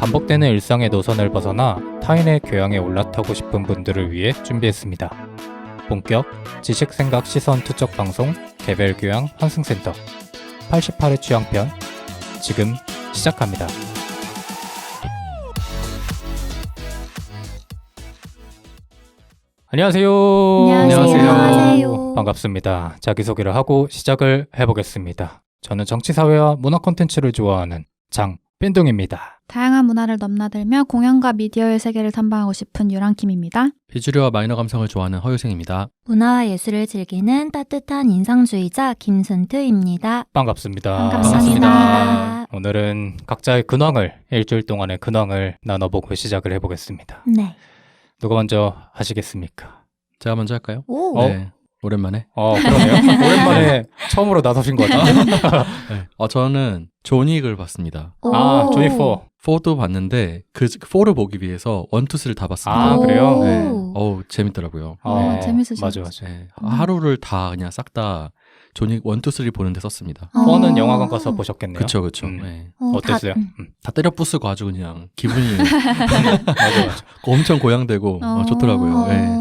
반복되는 일상의 노선을 벗어나 타인의 교양에 올라타고 싶은 분들을 위해 준비했습니다. 본격 지식생각 시선 투척 방송 개별교양 환승센터 88회 취향편 지금 시작합니다. 안녕하세요. 안녕하세요. 반갑습니다. 자기소개를 하고 시작을 해보겠습니다. 저는 정치사회와 문화 콘텐츠를 좋아하는 장빈둥입니다. 다양한 문화를 넘나들며 공연과 미디어의 세계를 탐방하고 싶은 유랑킴입니다. 비주류와 마이너 감성을 좋아하는 허유생입니다. 문화와 예술을 즐기는 따뜻한 인상주의자 김순트입니다. 반갑습니다. 반갑습니다. 오늘은 각자의 근황을 일주일 동안의 근황을 나눠보고 시작을 해보겠습니다. 네. 누가 먼저 하시겠습니까? 제가 먼저 할까요? 오. 네. 오랜만에. 그러네요. 오랜만에 처음으로 나서신 것 같아요. 네. 저는 존윅을 봤습니다. 오. 조니 4. 4도 봤는데 그 4를 보기 위해서 1, 2, 3를 다 봤습니다. 그래요? 네. 재밌더라고요. 재밌으셨죠? 맞아. 네. 하루를 다 그냥 싹 다 존윅 1, 2, 3 보는 데 썼습니다. 4는 영화관 가서 보셨겠네요. 그쵸. 음. 네. 어땠어요? 다 때려 부수고 아주 그냥 기분이 맞아. 엄청 고양되고 좋더라고요. 네.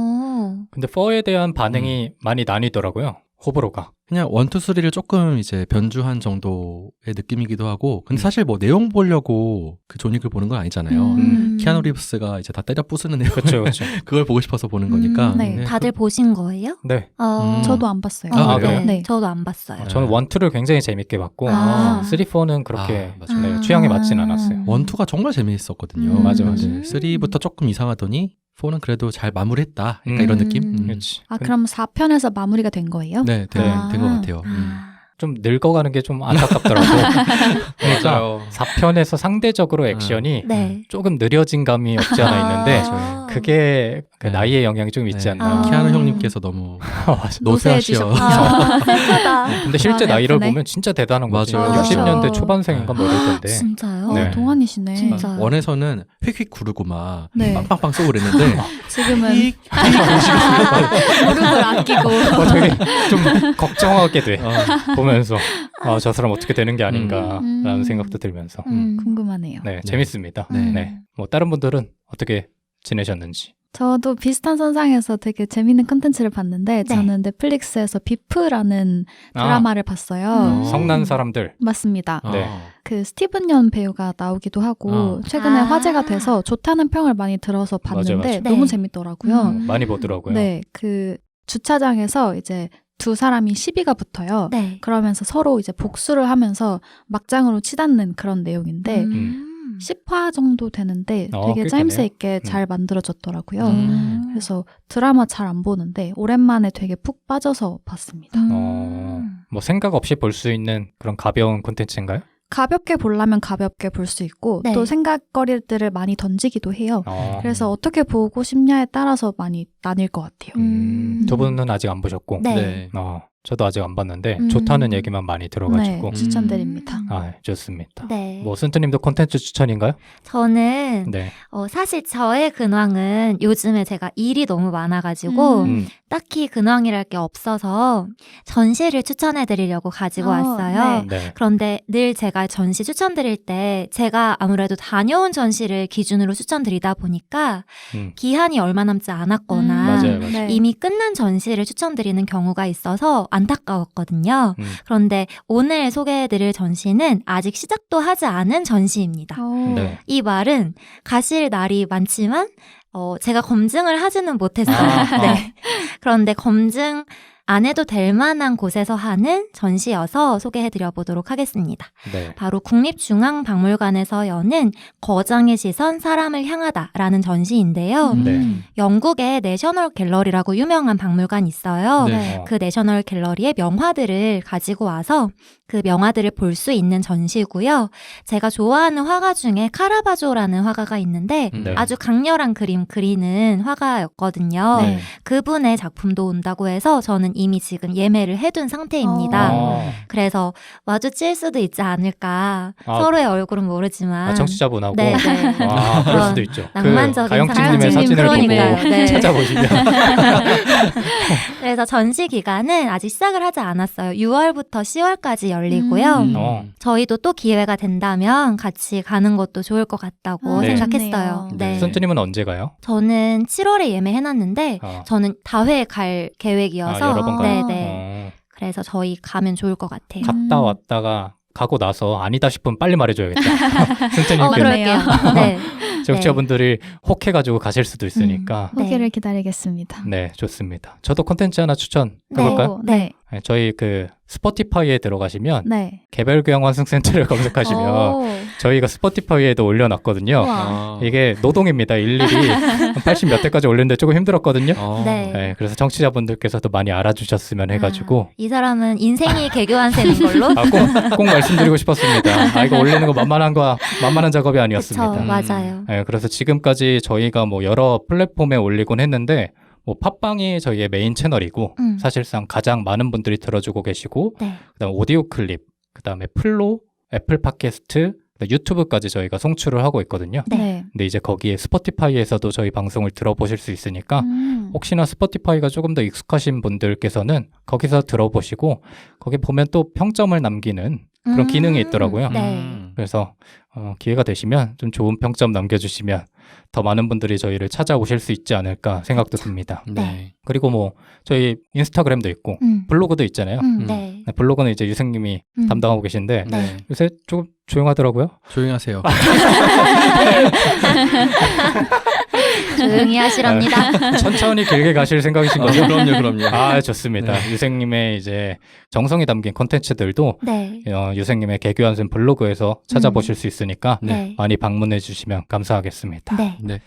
근데 4에 대한 반응이 많이 나뉘더라고요. 호불호가. 그냥 1, 2, 3를 조금 이제 변주한 정도의 느낌이기도 하고 근데 사실 뭐 내용 보려고 그 존윅을 보는 건 아니잖아요. 키아누 리브스가 이제 다 때려 부수는 내용 그렇죠. 그걸 보고 싶어서 보는 거니까. 네. 다들 보신 거예요? 네. 저도 안 봤어요. 그래요? 네. 저도 안 봤어요. 저는 1, 2를 굉장히 재밌게 봤고 3, 4는 그렇게 맞아요. 네, 취향에 맞진 않았어요. 1, 2가 정말 재미있었거든요. 맞아. 3부터 조금 이상하더니 4는 그래도 잘 마무리했다. 약간 이런 느낌? 그렇지. 그럼 4편에서 마무리가 된 거예요? 네, 된 것 같아요. 좀 늙어가는 게 좀 안타깝더라고. 그러니까 4편에서 상대적으로 액션이 네. 조금 느려진 감이 없지 않아 있는데 그게 그 네. 나이의 영향이 좀 있지 않나. 키아누 형님께서 너무 맞아. 노쇠하시어. 슬프다. 근데 실제 마음이 나이를 아프네. 보면 진짜 대단한 거지. 맞아요. 60년대 초반생인가 뭐 이럴 텐데. 진짜요? 네. 동안이시네. 진짜. 원에서는 휙휙 구르고 막 네. 빵빵빵 쏘고 그랬는데 지금은 무릎을 아끼고. 되게 좀 걱정하게 돼. 보면서 저 사람 어떻게 되는 게 아닌가라는 생각도 들면서. 궁금하네요. 네, 재밌습니다. 네. 네. 뭐 다른 분들은 어떻게 지내셨는지. 저도 비슷한 선상에서 되게 재밌는 콘텐츠를 봤는데 저는 넷플릭스에서 비프라는 드라마를 봤어요. 성난 사람들. 맞습니다. 네. 그 스티븐 연 배우가 나오기도 하고 최근에 화제가 돼서 좋다는 평을 많이 들어서 봤는데 맞아요. 너무 네. 재밌더라고요. 많이 보더라고요. 네, 그 주차장에서 이제 두 사람이 시비가 붙어요. 네. 그러면서 서로 이제 복수를 하면서 막장으로 치닫는 그런 내용인데 10화 정도 되는데 되게 꽤 짜임새 되네요. 있게 잘 만들어졌더라고요. 음. 그래서 드라마 잘 안 보는데 오랜만에 되게 푹 빠져서 봤습니다. 뭐 생각 없이 볼 수 있는 그런 가벼운 콘텐츠인가요? 가볍게 보려면 가볍게 볼 수 있고 네. 또 생각거리들을 많이 던지기도 해요. 그래서 음. 어떻게 보고 싶냐에 따라서 많이 나뉠 것 같아요. 두 분은 아직 안 보셨고. 네. 저도 아직 안 봤는데 좋다는 얘기만 많이 들어가지고. 네, 추천드립니다. 좋습니다. 네. 뭐 순트님도 콘텐츠 추천인가요? 저는 네. 사실 저의 근황은 요즘에 제가 일이 너무 많아가지고 딱히 근황이랄 게 없어서 전시를 추천해드리려고 가지고 왔어요. 네. 그런데 늘 제가 전시 추천드릴 때 제가 아무래도 다녀온 전시를 기준으로 추천드리다 보니까 기한이 얼마 남지 않았거나 맞아요. 네. 이미 끝난 전시를 추천드리는 경우가 있어서 안타까웠거든요. 그런데 오늘 소개해드릴 전시는 아직 시작도 하지 않은 전시입니다. 네. 이 말은 가실 날이 많지만 제가 검증을 하지는 못했어요. 네. 그런데 검증 안 해도 될 만한 곳에서 하는 전시여서 소개해드려 보도록 하겠습니다. 네. 바로 국립중앙박물관에서 여는 거장의 시선 사람을 향하다라는 전시인데요. 네. 영국의 내셔널 갤러리라고 유명한 박물관이 있어요. 네. 그 내셔널 갤러리의 명화들을 가지고 와서 그 명화들을 볼 수 있는 전시고요. 제가 좋아하는 화가 중에 카라바조라는 화가가 있는데 네. 아주 강렬한 그림 그리는 화가였거든요. 네. 그분의 작품도 온다고 해서 저는 이미 지금 예매를 해둔 상태입니다. 그래서 마주칠 수도 있지 않을까. 서로의 얼굴은 모르지만. 청취자분하고. 네, 네. 그럴 수도 있죠. 낭만적인 가영진님의 사진을 그러니까요. 보고 네. 찾아보시면. 그래서 전시 기간은 아직 시작을 하지 않았어요. 6월부터 10월까지 열리고요. 저희도 또 기회가 된다면 같이 가는 것도 좋을 것 같다고 네. 생각했어요. 좋네요. 네. 순트님은 언제 가요? 저는 7월에 예매해놨는데 저는 다회 갈 계획이어서 여러 번 가요? 네네. 그래서 저희 가면 좋을 것 같아요. 갔다 왔다가 가고 나서 아니다 싶으면 빨리 말해줘야겠다. 순트님께는 그러네요. 네. 청취자분들이 혹해가지고 가실 수도 있으니까. 네. 후기를 기다리겠습니다. 네, 좋습니다. 저도 콘텐츠 하나 추천해볼까요? 네. 네, 저희 그 스포티파이에 들어가시면 네. 개별교양 환승센터를 검색하시면 오. 저희가 스포티파이에도 올려놨거든요. 우와. 이게 노동입니다. 일일이 한 80 몇 대까지 올리는데 조금 힘들었거든요. 네. 네, 그래서 청취자분들께서도 많이 알아주셨으면 해가지고 이 사람은 인생이 개교한 셈인 걸로. 꼭 말씀드리고 싶었습니다. 이거 올리는 거 만만한 작업이 아니었습니다. 그쵸, 맞아요. 네, 그래서 지금까지 저희가 뭐 여러 플랫폼에 올리곤 했는데 뭐 팟빵이 저희의 메인 채널이고 사실상 가장 많은 분들이 들어주고 계시고 네. 그다음 오디오 클립, 그다음에 플로, 애플 팟캐스트, 유튜브까지 저희가 송출을 하고 있거든요. 네. 근데 이제 거기에 스포티파이에서도 저희 방송을 들어보실 수 있으니까 혹시나 스포티파이가 조금 더 익숙하신 분들께서는 거기서 들어보시고 거기 보면 또 평점을 남기는 그런 기능이 있더라고요. 네. 그래서 기회가 되시면 좀 좋은 평점 남겨주시면 더 많은 분들이 저희를 찾아오실 수 있지 않을까 생각도 듭니다. 네. 그리고 뭐 저희 인스타그램도 있고 블로그도 있잖아요. 네. 네, 블로그는 이제 유생님이 담당하고 계신데 네. 요새 조금 조용하더라고요. 조용히 하세요. 조용히 하시랍니다. 천천히 길게 가실 생각이신 거죠? 그럼요. 아, 좋습니다. 유생님의 이제 정성이 담긴 콘텐츠들도 네. 유생님의 개교환생 블로그에서 찾아보실 수 있으니까 네. 많이 방문해 주시면 감사하겠습니다. 네. 네.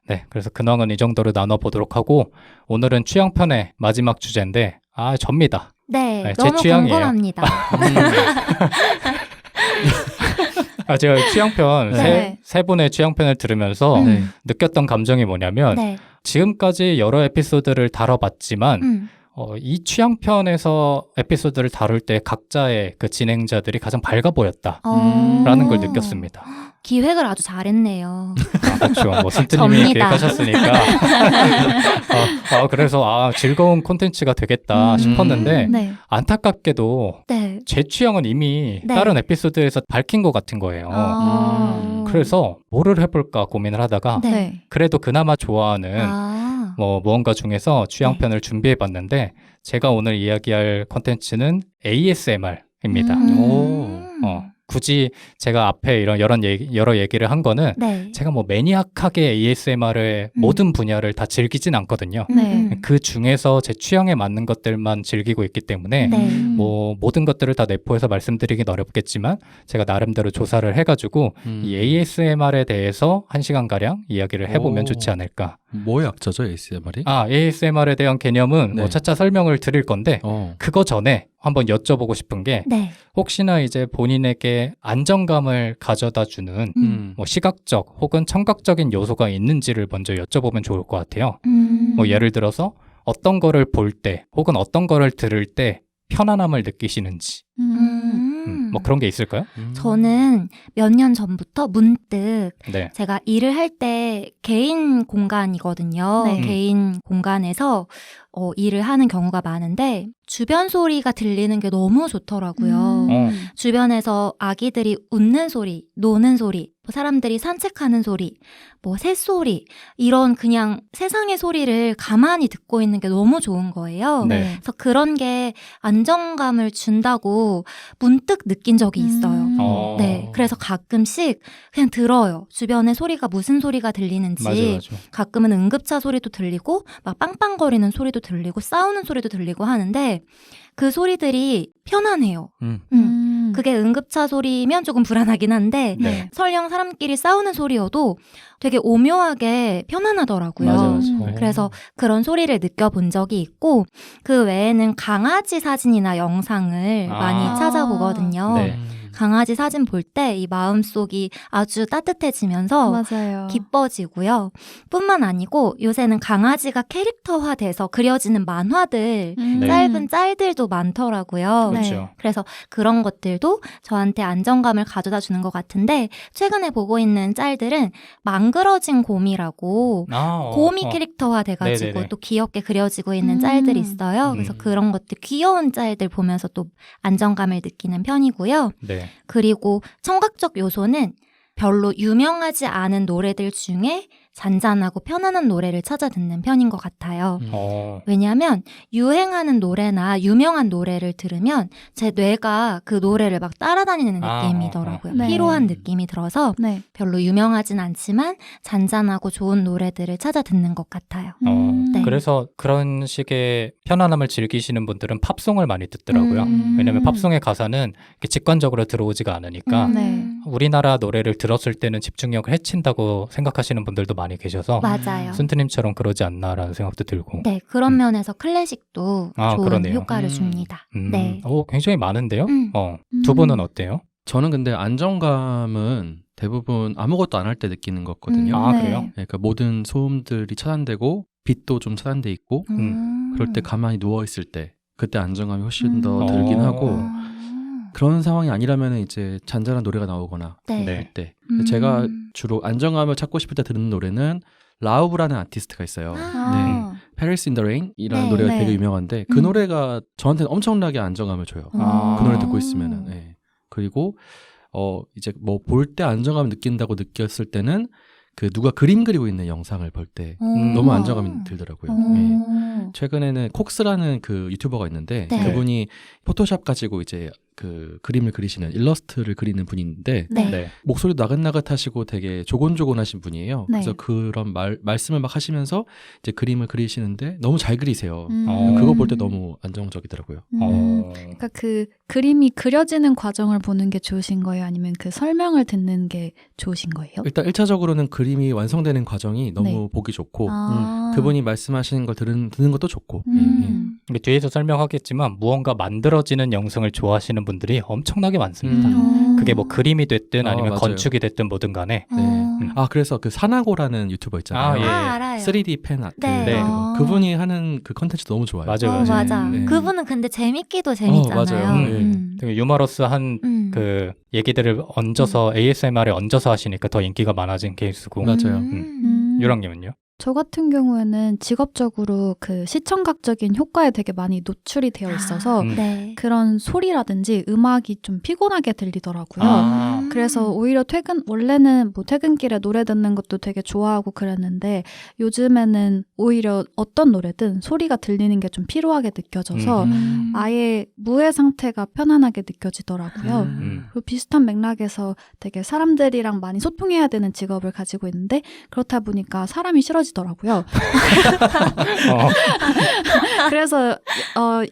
네, 그래서 근황은 이 정도로 나눠보도록 하고 오늘은 취향편의 마지막 주제인데 접니다. 네. 네, 제 너무 취향이에요. 궁금합니다. 제가 취향편 네. 세 분의 취향편을 들으면서 네. 느꼈던 감정이 뭐냐면 네. 지금까지 여러 에피소드를 다뤄봤지만 이 취향편에서 에피소드를 다룰 때 각자의 그 진행자들이 가장 밝아 보였다라는 걸 느꼈습니다. 기획을 아주 잘했네요. 그렇죠. 뭐 순트님이 접니다. 기획하셨으니까. 그래서 즐거운 콘텐츠가 되겠다 싶었는데 네. 안타깝게도 네. 제 취향은 이미 네. 다른 에피소드에서 밝힌 것 같은 거예요. 그래서 뭐를 해볼까 고민을 하다가 네. 네. 그래도 그나마 좋아하는 뭐 무언가 중에서 취향편을 준비해봤는데 제가 오늘 이야기할 콘텐츠는 ASMR입니다. 굳이 제가 앞에 이런 여러 얘기를 한 거는 네. 제가 뭐 매니악하게 ASMR의 모든 분야를 다 즐기진 않거든요. 네. 그 중에서 제 취향에 맞는 것들만 즐기고 있기 때문에 네. 뭐 모든 것들을 다 내포해서 말씀드리긴 어렵겠지만 제가 나름대로 조사를 해가지고 이 ASMR에 대해서 1시간가량 이야기를 해보면 오. 좋지 않을까. 뭐의 약자죠, ASMR이? ASMR에 대한 개념은 뭐 네. 차차 설명을 드릴 건데 그거 전에 한번 여쭤보고 싶은 게 네. 혹시나 이제 본인에게 안정감을 가져다 주는 뭐 시각적 혹은 청각적인 요소가 있는지를 먼저 여쭤보면 좋을 것 같아요. 뭐 예를 들어서 어떤 거를 볼 때 혹은 어떤 거를 들을 때 편안함을 느끼시는지 뭐 그런 게 있을까요? 저는 몇 년 전부터 문득 네. 제가 일을 할 때 개인 공간이거든요. 네. 개인 공간에서 일을 하는 경우가 많은데 주변 소리가 들리는 게 너무 좋더라고요. 주변에서 아기들이 웃는 소리, 노는 소리, 뭐 사람들이 산책하는 소리, 뭐 새소리 이런 그냥 세상의 소리를 가만히 듣고 있는 게 너무 좋은 거예요. 네. 그래서 그런 게 안정감을 준다고 문득 느낀 적이 있어요. 네, 그래서 가끔씩 그냥 들어요. 주변에 소리가 무슨 소리가 들리는지. 맞아. 가끔은 응급차 소리도 들리고 막 빵빵거리는 소리도 들리고 싸우는 소리도 들리고 하는데 그 소리들이 편안해요. 그게 응급차 소리면 조금 불안하긴 한데 네. 설령 사람끼리 싸우는 소리여도 되게 오묘하게 편안하더라고요. 맞아. 그래서 그런 소리를 느껴본 적이 있고 그 외에는 강아지 사진이나 영상을 많이 찾아보거든요. 네. 강아지 사진 볼 때 이 마음속이 아주 따뜻해지면서 맞아요. 기뻐지고요. 뿐만 아니고 요새는 강아지가 캐릭터화돼서 그려지는 만화들, 네. 짧은 짤들도 많더라고요. 네. 그렇죠. 그래서 그런 것들도 저한테 안정감을 가져다 주는 것 같은데 최근에 보고 있는 짤들은 망그러진 곰이라고 곰이 캐릭터화 돼가지고 네네네. 또 귀엽게 그려지고 있는 짤들이 있어요. 그래서 그런 것들 귀여운 짤들 보면서 또 안정감을 느끼는 편이고요. 네. 그리고 청각적 요소는 별로 유명하지 않은 노래들 중에 잔잔하고 편안한 노래를 찾아 듣는 편인 것 같아요. 왜냐하면 유행하는 노래나 유명한 노래를 들으면 제 뇌가 그 노래를 막 따라다니는 느낌이더라고요. 네. 피로한 느낌이 들어서 네. 별로 유명하진 않지만 잔잔하고 좋은 노래들을 찾아 듣는 것 같아요. 음. 네. 그래서 그런 식의 편안함을 즐기시는 분들은 팝송을 많이 듣더라고요. 왜냐면 팝송의 가사는 이렇게 직관적으로 들어오지가 않으니까 네. 우리나라 노래를 들었을 때는 집중력을 해친다고 생각하시는 분들도 많이 계셔서 맞아요. 순트님처럼 그러지 않나라는 생각도 들고. 네, 그런 면에서 클래식도 좋은 그러네요. 효과를 줍니다. 네. 굉장히 많은데요? 음. 두 분은 어때요? 저는 근데 안정감은 대부분 아무것도 안 할 때 느끼는 거거든요. 아, 네. 그래요? 그러니까 모든 소음들이 차단되고 빛도 좀 차단돼 있고 그럴 때 가만히 누워 있을 때 그때 안정감이 훨씬 더 들긴 하고 그런 상황이 아니라면 이제 잔잔한 노래가 나오거나 네. 네. 할 때 제가 주로 안정감을 찾고 싶을 때 듣는 노래는 라우브라는 아티스트가 있어요. 아. Paris in the Rain이라는 네, 노래가 네. 되게 유명한데 그 노래가 저한테는 엄청나게 안정감을 줘요. 아. 그 노래 듣고 있으면은. 네. 그리고 이제 뭐 볼 때 안정감을 느낀다고 느꼈을 때는 그 누가 그림 그리고 있는 영상을 볼 때 너무 안정감이 들더라고요. 네. 최근에는 콕스라는 그 유튜버가 있는데 네. 그분이 포토샵 가지고 이제 그 그림을 그리시는 일러스트를 그리는 분인데 네. 네. 목소리도 나긋나긋하시고 되게 조곤조곤하신 분이에요. 네. 그래서 그런 말씀을 막 하시면서 이제 그림을 그리시는데 너무 잘 그리세요. 어. 그거 볼 때 너무 안정적이더라고요. 그러니까 그 그림이 그려지는 과정을 보는 게 좋으신 거예요? 아니면 그 설명을 듣는 게 좋으신 거예요? 일단 1차적으로는 그림이 완성되는 과정이 너무 네. 보기 좋고 아. 그분이 말씀하시는 걸 듣는 것도 좋고 우리 뒤에서 설명하겠지만 무언가 만들어지는 영상을 좋아하시는 분들이 엄청나게 많습니다. 그게 뭐 그림이 됐든 아니면 맞아요. 건축이 됐든 뭐든 간에 그래서 그 사나고라는 유튜버 있잖아요. 예. 알아요. 3D 펜 아트 네. 그분이 하는 그 컨텐츠 너무 좋아요. 맞아요. 맞아. 네. 그분은 근데 재밌기도 재밌잖아요. 맞아요. 되게 유머러스한 그 얘기들을 얹어서 ASMR에 얹어서 하시니까 더 인기가 많아진 케이스고. 맞아요. 유랑님은요? 저 같은 경우에는 직업적으로 그 시청각적인 효과에 되게 많이 노출이 되어 있어서 네. 그런 소리라든지 음악이 좀 피곤하게 들리더라고요. 아. 그래서 오히려 원래는 뭐 퇴근길에 노래 듣는 것도 되게 좋아하고 그랬는데 요즘에는 오히려 어떤 노래든 소리가 들리는 게 좀 피로하게 느껴져서 아예 무의 상태가 편안하게 느껴지더라고요. 그리고 비슷한 맥락에서 되게 사람들이랑 많이 소통해야 되는 직업을 가지고 있는데 그렇다 보니까 사람이 싫어지더라고요. 그래서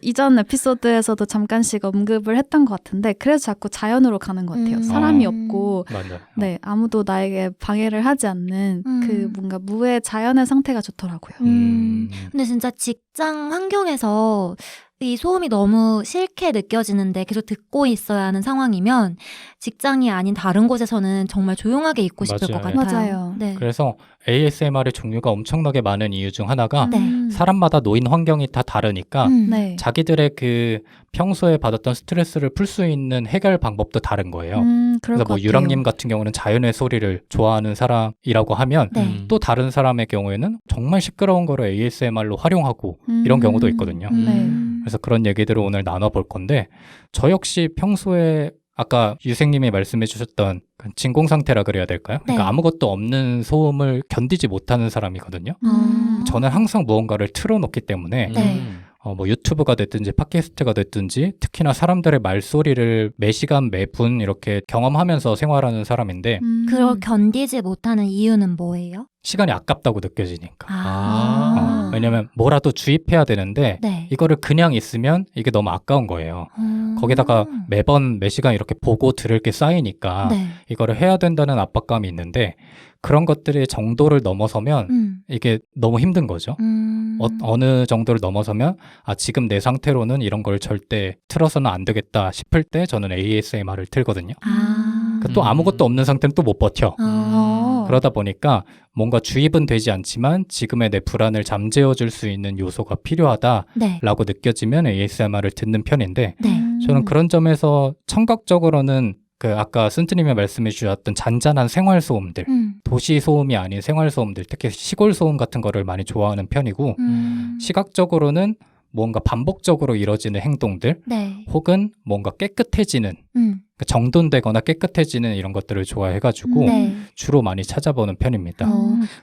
이전 에피소드에서도 잠깐씩 언급을 했던 것 같은데 그래서 자꾸 자연으로 가는 것 같아요. 사람이 없고 맞아요. 네 아무도 나에게 방해를 하지 않는 그 뭔가 무의 자연의 상태가 좋더라고요. 근데 진짜 직장 환경에서 이 소음이 너무 싫게 느껴지는데 계속 듣고 있어야 하는 상황이면 직장이 아닌 다른 곳에서는 정말 조용하게 있고 싶을 맞아요. 것 같아요. 맞아요. 네. 그래서 ASMR의 종류가 엄청나게 많은 이유 중 하나가 네. 사람마다 놓인 환경이 다 다르니까 네. 자기들의 그 평소에 받았던 스트레스를 풀 수 있는 해결 방법도 다른 거예요. 그럴 그래서 것 뭐 같아요. 유랑님 같은 경우는 자연의 소리를 좋아하는 사람이라고 하면 네. 또 다른 사람의 경우에는 정말 시끄러운 거를 ASMR로 활용하고 이런 경우도 있거든요. 네. 그래서 그런 얘기들을 오늘 나눠볼 건데 저 역시 평소에 아까 유생님이 말씀해 주셨던 진공 상태라 그래야 될까요? 그러니까 네. 아무것도 없는 소음을 견디지 못하는 사람이거든요. 저는 항상 무언가를 틀어놓기 때문에 네. 뭐 유튜브가 됐든지 팟캐스트가 됐든지 특히나 사람들의 말소리를 매 시간 매 분 이렇게 경험하면서 생활하는 사람인데 그걸 견디지 못하는 이유는 뭐예요? 시간이 아깝다고 느껴지니까. 왜냐면 뭐라도 주입해야 되는데 네. 이거를 그냥 있으면 이게 너무 아까운 거예요. 거기다가 매번 매 시간 이렇게 보고 들을 게 쌓이니까 네. 이거를 해야 된다는 압박감이 있는데 그런 것들의 정도를 넘어서면 이게 너무 힘든 거죠. 어느 정도를 넘어서면 지금 내 상태로는 이런 걸 절대 틀어서는 안 되겠다 싶을 때 저는 ASMR을 틀거든요. 또 아무것도 없는 상태는 또 못 버텨. 그러다 보니까 뭔가 주입은 되지 않지만 지금의 내 불안을 잠재워줄 수 있는 요소가 필요하다라고 네. 느껴지면 ASMR을 듣는 편인데 네. 저는 그런 점에서 청각적으로는 그 아까 쓴트님이 말씀해 주셨던 잔잔한 생활 소음들, 도시 소음이 아닌 생활 소음들, 특히 시골 소음 같은 거를 많이 좋아하는 편이고 시각적으로는 뭔가 반복적으로 이뤄지는 행동들 네. 혹은 뭔가 깨끗해지는 정돈되거나 깨끗해지는 이런 것들을 좋아해가지고 네. 주로 많이 찾아보는 편입니다.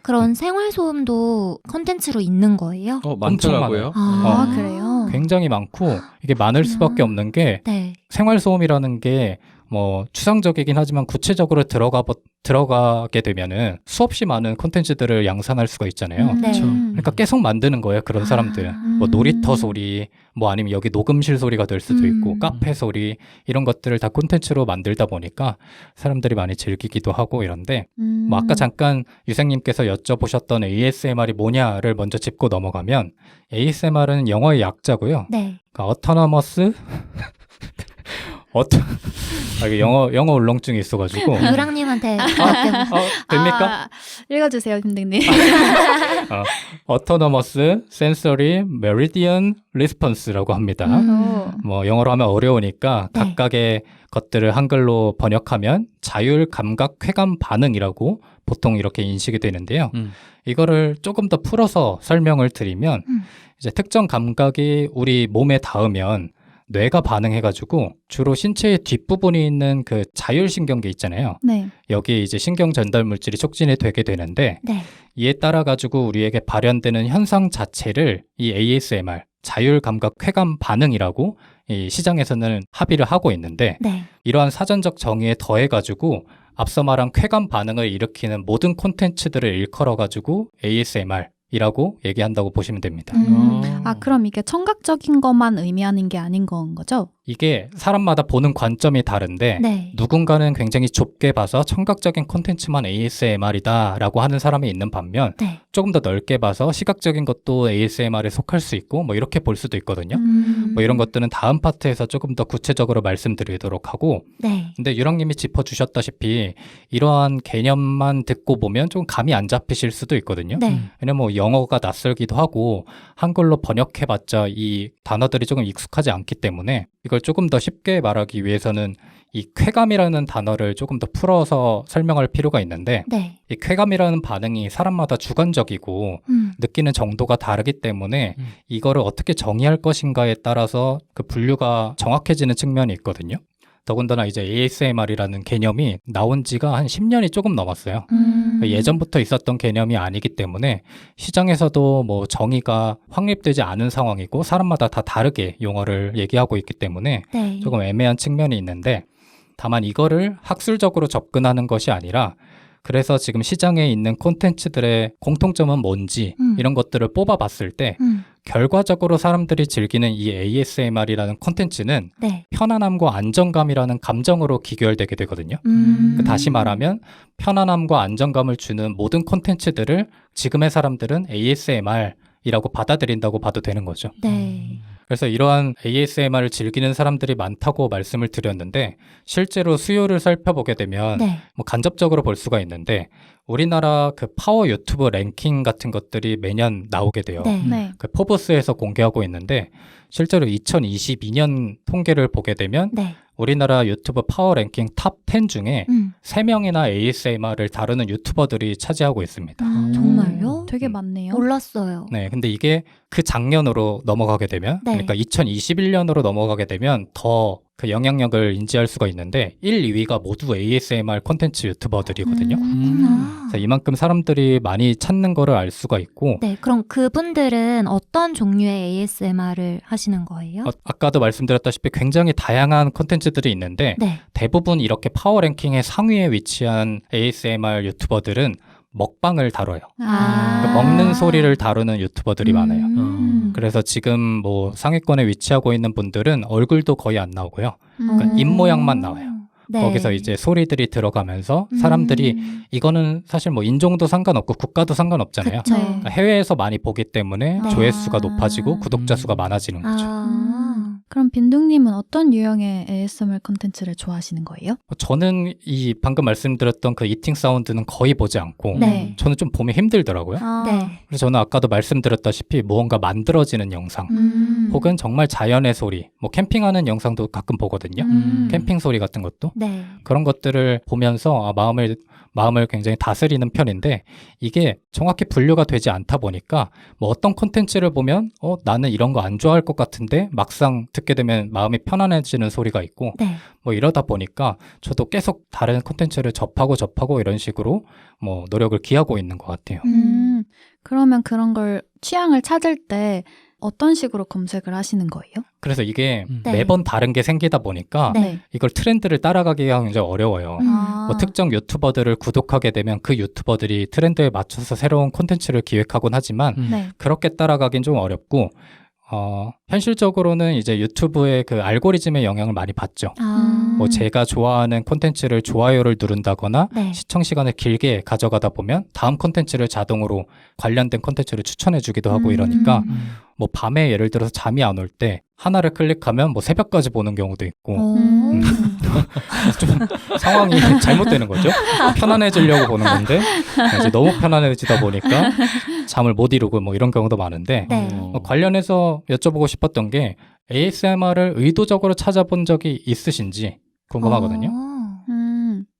그런 생활 소음도 컨텐츠로 있는 거예요? 많더라고요. 그래요? 굉장히 많고 이게 많을 수밖에 없는 게 네. 생활 소음이라는 게 뭐 추상적이긴 하지만 구체적으로 들어가게 되면은 수없이 많은 콘텐츠들을 양산할 수가 있잖아요. 네. 그러니까 계속 만드는 거예요. 그런 사람들은. 뭐 놀이터 소리, 뭐 아니면 여기 녹음실 소리가 될 수도 있고 카페 소리 이런 것들을 다 콘텐츠로 만들다 보니까 사람들이 많이 즐기기도 하고 이런데 뭐 아까 잠깐 유생님께서 여쭤보셨던 ASMR이 뭐냐를 먼저 짚고 넘어가면 ASMR은 영어의 약자고요. 네. 그러니까 autonomous 이게 영어 울렁증이 있어가지고 유랑님한테 됩니까? 읽어주세요, 김등님. autonomous sensory meridian response라고 합니다. 뭐 영어로 하면 어려우니까 네. 각각의 것들을 한글로 번역하면 자율 감각 쾌감 반응이라고 보통 이렇게 인식이 되는데요. 이거를 조금 더 풀어서 설명을 드리면 이제 특정 감각이 우리 몸에 닿으면 뇌가 반응해가지고 주로 신체의 뒷부분이 있는 그 자율신경계 있잖아요. 네. 여기에 이제 신경 전달 물질이 촉진이 되게 되는데 네. 이에 따라 가지고 우리에게 발현되는 현상 자체를 이 ASMR 자율 감각 쾌감 반응이라고 이 시장에서는 합의를 하고 있는데 네. 이러한 사전적 정의에 더해 가지고 앞서 말한 쾌감 반응을 일으키는 모든 콘텐츠들을 일컬어 가지고 ASMR 이라고 얘기한다고 보시면 됩니다. 그럼 이게 청각적인 것만 의미하는 게 아닌 건 거죠? 이게 사람마다 보는 관점이 다른데 네. 누군가는 굉장히 좁게 봐서 청각적인 콘텐츠만 ASMR이다라고 하는 사람이 있는 반면 네. 조금 더 넓게 봐서 시각적인 것도 ASMR에 속할 수 있고 뭐 이렇게 볼 수도 있거든요. 뭐 이런 것들은 다음 파트에서 조금 더 구체적으로 말씀드리도록 하고 네. 근데 유랑님이 짚어주셨다시피 이러한 개념만 듣고 보면 좀 감이 안 잡히실 수도 있거든요. 네. 왜냐면 뭐 영어가 낯설기도 하고 한글로 번역해봤자 이 단어들이 조금 익숙하지 않기 때문에 이걸 조금 더 쉽게 말하기 위해서는 이 쾌감이라는 단어를 조금 더 풀어서 설명할 필요가 있는데 네. 이 쾌감이라는 반응이 사람마다 주관적이고 느끼는 정도가 다르기 때문에 이거를 어떻게 정의할 것인가에 따라서 그 분류가 정확해지는 측면이 있거든요. 더군다나 이제 ASMR이라는 개념이 나온 지가 한 10년이 조금 넘었어요. 예전부터 있었던 개념이 아니기 때문에 시장에서도 뭐 정의가 확립되지 않은 상황이고 사람마다 다 다르게 용어를 얘기하고 있기 때문에 네. 조금 애매한 측면이 있는데 다만 이거를 학술적으로 접근하는 것이 아니라 그래서 지금 시장에 있는 콘텐츠들의 공통점은 뭔지 이런 것들을 뽑아봤을 때 결과적으로 사람들이 즐기는 이 ASMR이라는 콘텐츠는 네. 편안함과 안정감이라는 감정으로 기결되게 되거든요. 다시 말하면 편안함과 안정감을 주는 모든 콘텐츠들을 지금의 사람들은 ASMR이라고 받아들인다고 봐도 되는 거죠. 네. 그래서 이러한 ASMR을 즐기는 사람들이 많다고 말씀을 드렸는데 실제로 수요를 살펴보게 되면 네. 뭐 간접적으로 볼 수가 있는데 우리나라 그 파워 유튜브 랭킹 같은 것들이 매년 나오게 돼요. 네. 네. 그 포브스에서 공개하고 있는데 실제로 2022년 통계를 보게 되면 네. 우리나라 유튜브 파워 랭킹 탑 10 중에 3명이나 ASMR을 다루는 유튜버들이 차지하고 있습니다. 정말요? 되게 많네요. 몰랐어요. 네, 근데 이게 그 작년으로 넘어가게 되면, 네. 그러니까 2021년으로 넘어가게 되면 더 그 영향력을 인지할 수가 있는데 1, 2위가 모두 ASMR 콘텐츠 유튜버들이거든요. 그래서 이만큼 사람들이 많이 찾는 거를 알 수가 있고 네, 그럼 그분들은 어떤 종류의 ASMR을 하시는 거예요? 아까도 말씀드렸다시피 굉장히 다양한 콘텐츠들이 있는데 네. 대부분 이렇게 파워 랭킹의 상위에 위치한 ASMR 유튜버들은 먹방을 다뤄요. 아. 그러니까 먹는 소리를 다루는 유튜버들이 많아요. 그래서 지금 뭐 상위권에 위치하고 있는 분들은 얼굴도 거의 안 나오고요. 그러니까 입 모양만 나와요. 네. 거기서 이제 소리들이 들어가면서 사람들이 이거는 사실 뭐 인종도 상관없고 국가도 상관없잖아요. 그쵸. 그러니까 해외에서 많이 보기 때문에 네. 조회수가 높아지고 아. 구독자 수가 많아지는 거죠. 그럼 빈둥님은 어떤 유형의 ASMR 콘텐츠를 좋아하시는 거예요? 저는 이 방금 말씀드렸던 그 이팅 사운드는 거의 보지 않고 네. 저는 좀 보면 힘들더라고요. 네. 그래서 저는 아까도 말씀드렸다시피 무언가 만들어지는 영상 혹은 정말 자연의 소리, 뭐 캠핑하는 영상도 가끔 보거든요. 캠핑 소리 같은 것도 네. 그런 것들을 보면서 마음을 굉장히 다스리는 편인데 이게 정확히 분류가 되지 않다 보니까 뭐 어떤 콘텐츠를 보면 나는 이런 거 안 좋아할 것 같은데 막상 듣게 되면 마음이 편안해지는 소리가 있고 네. 뭐 이러다 보니까 저도 계속 다른 콘텐츠를 접하고 이런 식으로 뭐 노력을 기하고 있는 것 같아요. 그러면 그런 걸 취향을 찾을 때 어떤 식으로 검색을 하시는 거예요? 그래서 이게 네. 매번 다른 게 생기다 보니까 네. 이걸 트렌드를 따라가기가 굉장히 어려워요. 뭐 특정 유튜버들을 구독하게 되면 그 유튜버들이 트렌드에 맞춰서 새로운 콘텐츠를 기획하곤 하지만 네. 그렇게 따라가긴 좀 어렵고 현실적으로는 이제 유튜브의 그 알고리즘의 영향을 많이 받죠. 뭐 제가 좋아하는 콘텐츠를 좋아요를 누른다거나 네. 시청 시간을 길게 가져가다 보면 다음 콘텐츠를 자동으로 관련된 콘텐츠를 추천해 주기도 하고 이러니까 뭐 밤에 예를 들어서 잠이 안 올 때 하나를 클릭하면 뭐 새벽까지 보는 경우도 있고 좀 상황이 잘못되는 거죠. 편안해지려고 보는 건데 이제 너무 편안해지다 보니까 잠을 못 이루고 뭐 이런 경우도 많은데 네. 관련해서 여쭤보고 싶었던 게 ASMR을 의도적으로 찾아본 적이 있으신지 궁금하거든요.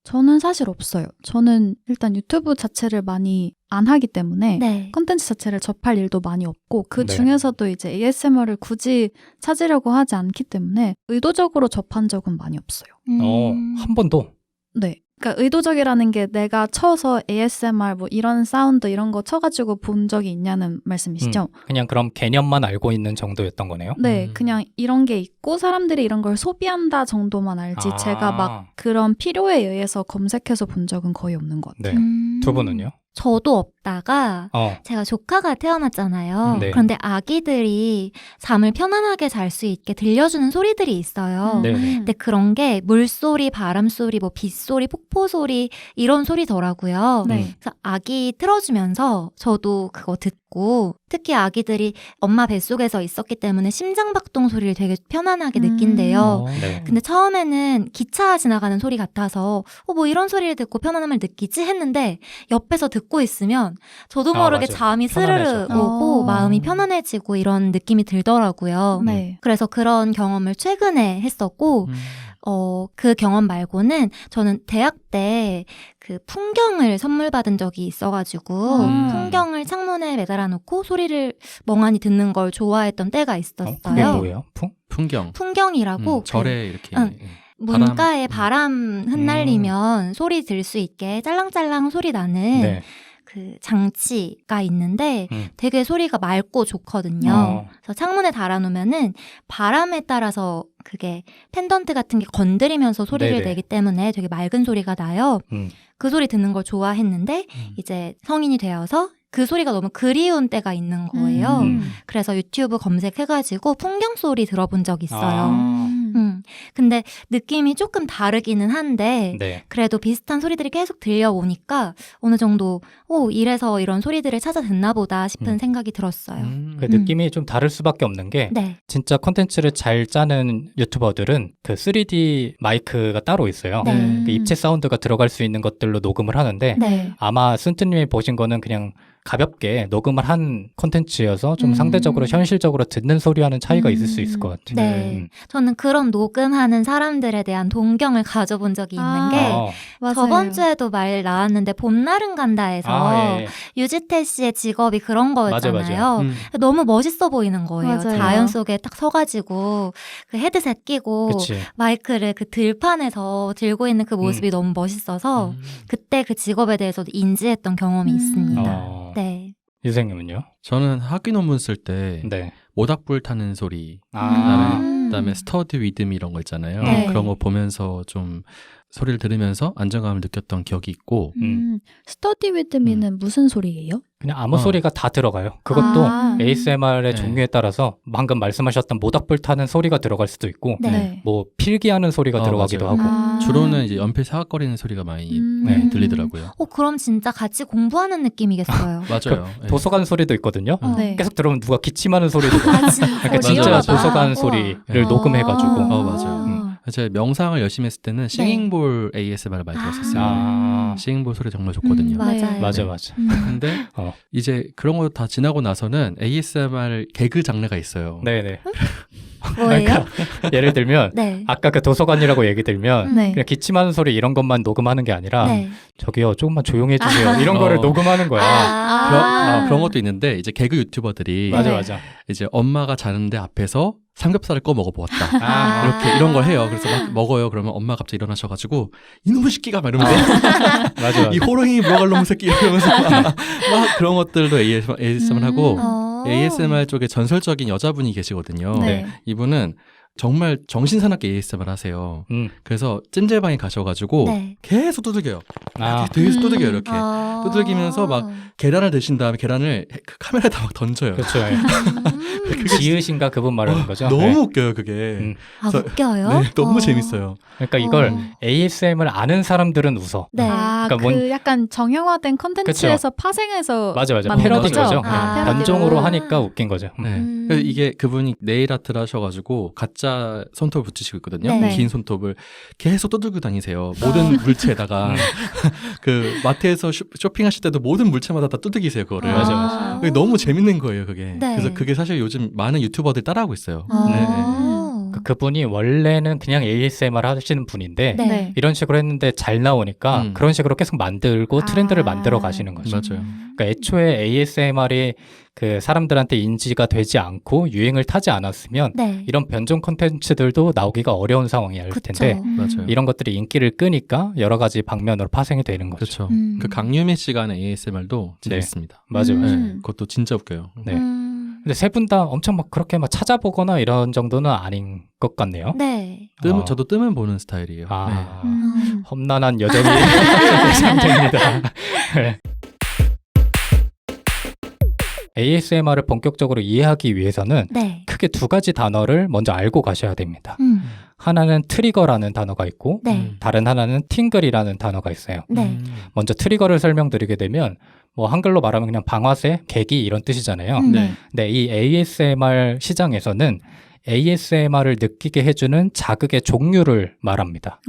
저는 사실 없어요. 저는 일단 유튜브 자체를 많이 안 하기 때문에 네. 컨텐츠 자체를 접할 일도 많이 없고 그 네. 중에서도 이제 ASMR을 굳이 찾으려고 하지 않기 때문에 의도적으로 접한 적은 많이 없어요. 한 번도. 네. 그러니까 의도적이라는 게 내가 쳐서 ASMR 뭐 이런 사운드 이런 거 쳐가지고 본 적이 있냐는 말씀이시죠? 그냥 그럼 개념만 알고 있는 정도였던 거네요. 네, 그냥 이런 게 있고 사람들이 이런 걸 소비한다 정도만 알지 제가 막 그런 필요에 의해서 검색해서 본 적은 거의 없는 것 같아요. 네. 두 분은요? 저도 없다가 제가 조카가 태어났잖아요. 네. 그런데 아기들이 잠을 편안하게 잘 수 있게 들려주는 소리들이 있어요. 네. 근데 그런 게 물소리, 바람소리, 뭐 빗소리, 폭포소리 이런 소리더라고요. 네. 그래서 아기 틀어주면서 저도 그거 듣고 특히 아기들이 엄마 뱃속에서 있었기 때문에 심장박동 소리를 되게 편안하게 느낀대요. 네. 근데 처음에는 기차 지나가는 소리 같아서 뭐 이런 소리를 듣고 편안함을 느끼지 했는데 옆에서 듣고 있으면 저도 모르게 맞아요. 잠이 스르르 편안해져. 오고 마음이 편안해지고 이런 느낌이 들더라고요. 네. 그래서 그런 경험을 최근에 했었고 그 경험 말고는 저는 대학 때 그 풍경을 선물 받은 적이 있어가지고 풍경을 창문에 매달아 놓고 소리를 멍하니 듣는 걸 좋아했던 때가 있었어요. 그게 뭐예요? 풍경. 풍경이라고 절에 이렇게 문가에 바람 흩날리면 소리 들 수 있게 짤랑짤랑 소리 나는 네. 그 장치가 있는데 되게 소리가 맑고 좋거든요. 그래서 창문에 달아놓으면은 바람에 따라서 그게 펜던트 같은 게 건드리면서 소리를 네네. 내기 때문에 되게 맑은 소리가 나요. 그 소리 듣는 걸 좋아했는데 이제 성인이 되어서 그 소리가 너무 그리운 때가 있는 거예요. 그래서 유튜브 검색해가지고 풍경 소리 들어본 적 있어요. 근데 느낌이 조금 다르기는 한데 네. 그래도 비슷한 소리들이 계속 들려오니까 어느 정도 이래서 이런 소리들을 찾아 듣나 보다 싶은 생각이 들었어요. 그 느낌이 좀 다를 수밖에 없는 게 네. 진짜 콘텐츠를 잘 짜는 유튜버들은 그 3D 마이크가 따로 있어요. 네. 그 입체 사운드가 들어갈 수 있는 것들로 녹음을 하는데 네. 아마 순트님이 보신 거는 그냥 가볍게 녹음을 한 콘텐츠여서 좀 상대적으로 현실적으로 듣는 소리와는 차이가 있을 수 있을 것 같아요. 네. 저는 그런 녹음하는 사람들에 대한 동경을 가져본 적이 있는 게 맞아요. 저번 주에도 말 나왔는데 봄날은 간다에서 예. 유지태 씨의 직업이 그런 거였잖아요. 맞아요. 너무 멋있어 보이는 거예요. 맞아요. 자연 속에 딱 서가지고 그 헤드셋 끼고 그치. 마이크를 그 들판에서 들고 있는 그 모습이 너무 멋있어서 그때 그 직업에 대해서도 인지했던 경험이 있습니다. 네. 유생님은요? 저는 학위 논문 쓸 때 네. 모닥불 타는 소리, 아. 그다음에 스터드 위듬 이런 거 있잖아요. 네. 그런 거 보면서 좀 소리를 들으면서 안정감을 느꼈던 기억이 있고 스터디 위드 미는 무슨 소리예요? 그냥 아무 소리가 다 들어가요. 그것도 아. ASMR의 네. 종류에 따라서 방금 말씀하셨던 모닥불 타는 소리가 들어갈 수도 있고 네. 뭐 필기하는 소리가 들어가기도 맞아요. 하고 주로는 이제 연필 사각거리는 소리가 많이 네, 들리더라고요. 그럼 진짜 같이 공부하는 느낌이겠어요. 맞아요. 네. 도서관 소리도 있거든요. 네. 계속 들으면 누가 기침하는 소리도 있고 그러니까 진짜 맞아. 도서관 우와. 소리를 네. 녹음해가지고 맞아요. 제가 명상을 열심히 했을 때는 싱잉볼 ASMR을 많이 들었었어요. 아. 싱잉볼 소리 정말 좋거든요. 맞아요. 맞아. 근데 이제 그런 거 다 지나고 나서는 ASMR 개그 장르가 있어요. 네네. 뭐예요? 예를 들면 네. 아까 그 도서관이라고 얘기 들면 네. 그냥 기침하는 소리 이런 것만 녹음하는 게 아니라 네. 저기요 조금만 조용히 해주세요 이런 거를 어. 녹음하는 거야. 그런 것도 있는데 이제 개그 유튜버들이 맞아. 이제 엄마가 자는데 앞에서 삼겹살을 꺼 먹어보았다. 아. 이렇게 이런 걸 해요. 그래서 막 먹어요. 그러면 엄마 갑자기 일어나셔가지고 이놈의 새끼가 막 이러면서 맞아. 이 호랑이 물어갈 놈의 새끼 이러면서 막 그런 것들도 ASMR 하고 ASMR 쪽에 전설적인 여자분이 계시거든요. 네. 이분은 정말 정신사납게 ASMR 하세요. 그래서 찜질방에 가셔가지고 네. 계속 두들겨요. 아. 되게 두들겨요 이렇게. 아. 두들기면서 막 계란을 드신 다음에 계란을 그 카메라에다 막 던져요. 그렇죠. 지읒인가 그분 말하는 거죠. 너무 네. 웃겨요 그게. 그래서- 웃겨요? 네, 너무 재밌어요. 그러니까 이걸 ASMR 아는 사람들은 웃어. 네. 그러니까 그 약간 정형화된 컨텐츠에서 파생해서 맞아. 만든 패러디 거죠? 거죠. 아, 네. 패러디로. 변종으로 하니까 웃긴 거죠. 네. 그래서 이게 그분이 네일 아트를 하셔가지고 가짜 손톱을 붙이시고 있거든요. 네. 긴 손톱을 계속 두들고 다니세요. 모든 물체에다가 그 마트에서 쇼핑하실 때도 모든 물체마다 다 두들기세요 그거를. 맞아. 그게 너무 재밌는 거예요 그게. 네. 그래서 그게 사실 요즘 많은 유튜버들이 따라하고 있어요. 그분이 원래는 그냥 ASMR 하시는 분인데 네. 네. 이런 식으로 했는데 잘 나오니까 그런 식으로 계속 만들고 트렌드를 아. 만들어 가시는 거죠. 맞아요. 그러니까 애초에 ASMR이 그 사람들한테 인지가 되지 않고 유행을 타지 않았으면 네. 이런 변종 콘텐츠들도 나오기가 어려운 상황이었을 그쵸. 텐데 맞아요. 이런 것들이 인기를 끄니까 여러 가지 방면으로 파생이 되는 거죠. 그렇죠. 음. 그 강유미 씨가 하는 ASMR도 네. 재밌습니다. 맞아요. 음. 네, 그것도 진짜 웃겨요. 네. 근데 세 분 다 엄청 막 그렇게 막 찾아보거나 이런 정도는 아닌 것 같네요. 네. 저도 뜨면 보는 스타일이에요. 아, 음. 험난한 여정이 예상됩니다. 네. ASMR을 본격적으로 이해하기 위해서는 네. 크게 두 가지 단어를 먼저 알고 가셔야 됩니다. 하나는 트리거라는 단어가 있고 네. 다른 하나는 팅글이라는 단어가 있어요. 네. 먼저 트리거를 설명드리게 되면 뭐 한글로 말하면 그냥 방아쇠, 계기 이런 뜻이잖아요. 네. 근데 이 ASMR 시장에서는 ASMR을 느끼게 해주는 자극의 종류를 말합니다.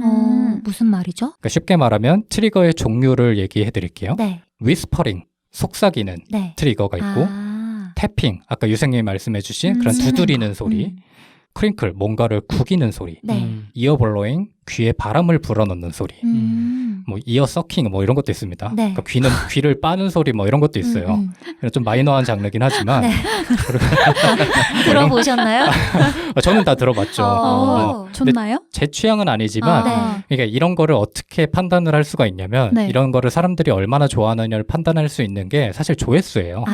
무슨 말이죠? 그러니까 쉽게 말하면 트리거의 종류를 얘기해 드릴게요. 네. 위스퍼링, 속삭이는 네. 트리거가 있고 태핑, 아까 유생님이 말씀해 주신 그런 치는 두드리는 거. 소리, 크링클, 뭔가를 구기는 소리, 네. 이어블로잉, 귀에 바람을 불어넣는 소리, 뭐 이어 서킹 뭐 이런 것도 있습니다. 네. 그러니까 귀를 빠는 소리 뭐 이런 것도 있어요. 좀 마이너한 장르긴 하지만 네. 들어보셨나요? 저는 다 들어봤죠. 좋나요? 제 취향은 아니지만 네. 그러니까 이런 거를 어떻게 판단을 할 수가 있냐면 네. 이런 거를 사람들이 얼마나 좋아하느냐를 판단할 수 있는 게 사실 조회수예요.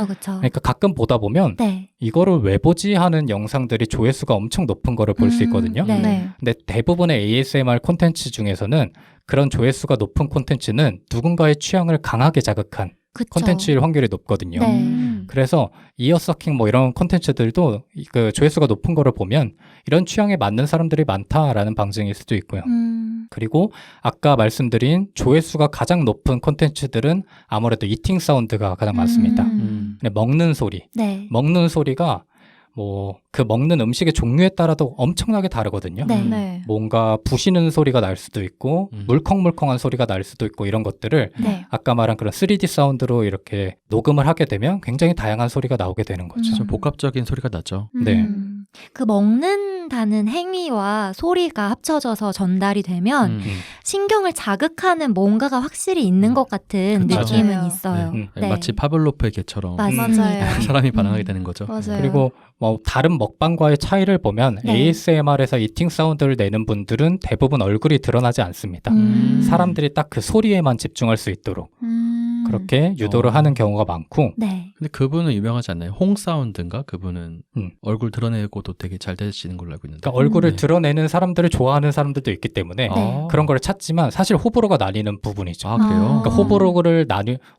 그쵸. 그러니까 가끔 보다 보면 네. 이거를 왜 보지 하는 영상들이 조회수가 엄청 높은 거를 볼 수 있거든요. 네. 네. 근데 대부분의 ASMR 콘텐츠 중에서는 그런 조회수가 높은 콘텐츠는 누군가의 취향을 강하게 자극한 그쵸. 콘텐츠일 확률이 높거든요. 네. 그래서 이어서킹 뭐 이런 콘텐츠들도 그 조회수가 높은 거를 보면 이런 취향에 맞는 사람들이 많다라는 방증일 수도 있고요. 그리고 아까 말씀드린 조회수가 가장 높은 콘텐츠들은 아무래도 이팅 사운드가 가장 많습니다. 근데 먹는 소리, 네. 먹는 소리가 뭐 그 먹는 음식의 종류에 따라도 엄청나게 다르거든요. 네. 네. 뭔가 부시는 소리가 날 수도 있고 물컹물컹한 소리가 날 수도 있고 이런 것들을 네. 아까 말한 그런 3D 사운드로 이렇게 녹음을 하게 되면 굉장히 다양한 소리가 나오게 되는 거죠. 좀 복합적인 소리가 나죠. 네. 그 먹는다는 행위와 소리가 합쳐져서 전달이 되면 신경을 자극하는 뭔가가 확실히 있는 것 같은 그쵸. 느낌은 맞아요. 있어요. 네. 마치 파블로프의 개처럼 맞습니다. 사람이 반응하게 되는 거죠. 맞아요. 그리고 뭐 다른 먹방과의 차이를 보면 네. ASMR에서 이팅 사운드를 내는 분들은 대부분 얼굴이 드러나지 않습니다. 사람들이 딱 그 소리에만 집중할 수 있도록 그렇게 유도를 하는 경우가 많고 네. 근데 그분은 유명하지 않나요? 홍사운드인가? 그분은 음. 얼굴 드러내고도 되게 잘 되시는 걸로 알고 있는데. 그러니까 얼굴을 네. 드러내는 사람들을 좋아하는 사람들도 있기 때문에 아. 그런 걸 찾지만 사실 호불호가 나뉘는 부분이죠. 아, 그래요? 그러니까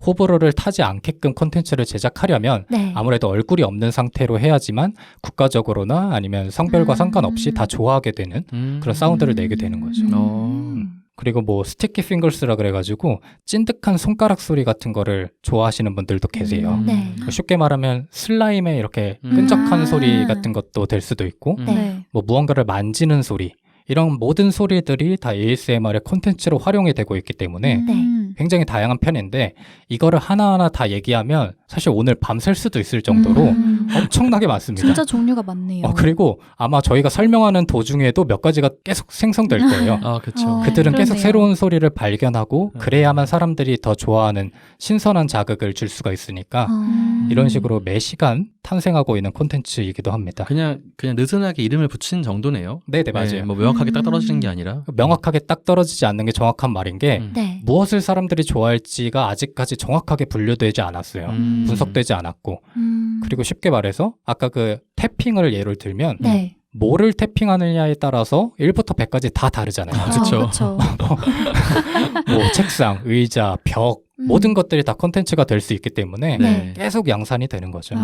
호불호를 타지 않게끔 콘텐츠를 제작하려면 네. 아무래도 얼굴이 없는 상태로 해야지만 국가적으로나 아니면 성별과 상관없이 다 좋아하게 되는 그런 사운드를 내게 되는 거죠. 그리고 뭐 스티키 핑거스라 그래가지고 찐득한 손가락 소리 같은 거를 좋아하시는 분들도 계세요. 네. 쉽게 말하면 슬라임의 이렇게 끈적한 소리 같은 것도 될 수도 있고 네. 뭐 무언가를 만지는 소리 이런 모든 소리들이 다 ASMR의 콘텐츠로 활용이 되고 있기 때문에 굉장히 다양한 편인데 이거를 하나하나 다 얘기하면 사실 오늘 밤샐 수도 있을 정도로 엄청나게 많습니다. 진짜 종류가 많네요. 그리고 아마 저희가 설명하는 도중에도 몇 가지가 계속 생성될 거예요. 아, 그렇죠. 그들은 계속 그러네요. 새로운 소리를 발견하고 그래야만 사람들이 더 좋아하는 신선한 자극을 줄 수가 있으니까 이런 식으로 매 시간 탄생하고 있는 콘텐츠이기도 합니다. 그냥 느슨하게 이름을 붙인 정도네요. 네네 맞아요. 네, 뭐 명확하게 딱 떨어지는 게 아니라. 명확하게 딱 떨어지지 않는 게 정확한 말인 게 네. 무엇을 사람들이 좋아할지가 아직까지 정확하게 분류되지 않았어요. 분석되지 않았고 그리고 쉽게 말해서 아까 그 태핑을 예를 들면 네. 뭐를 태핑하느냐에 따라서 1부터 100까지 다 다르잖아요. 그쵸. 뭐 책상, 의자, 벽 모든 것들이 다 콘텐츠가 될 수 있기 때문에 네. 계속 양산이 되는 거죠.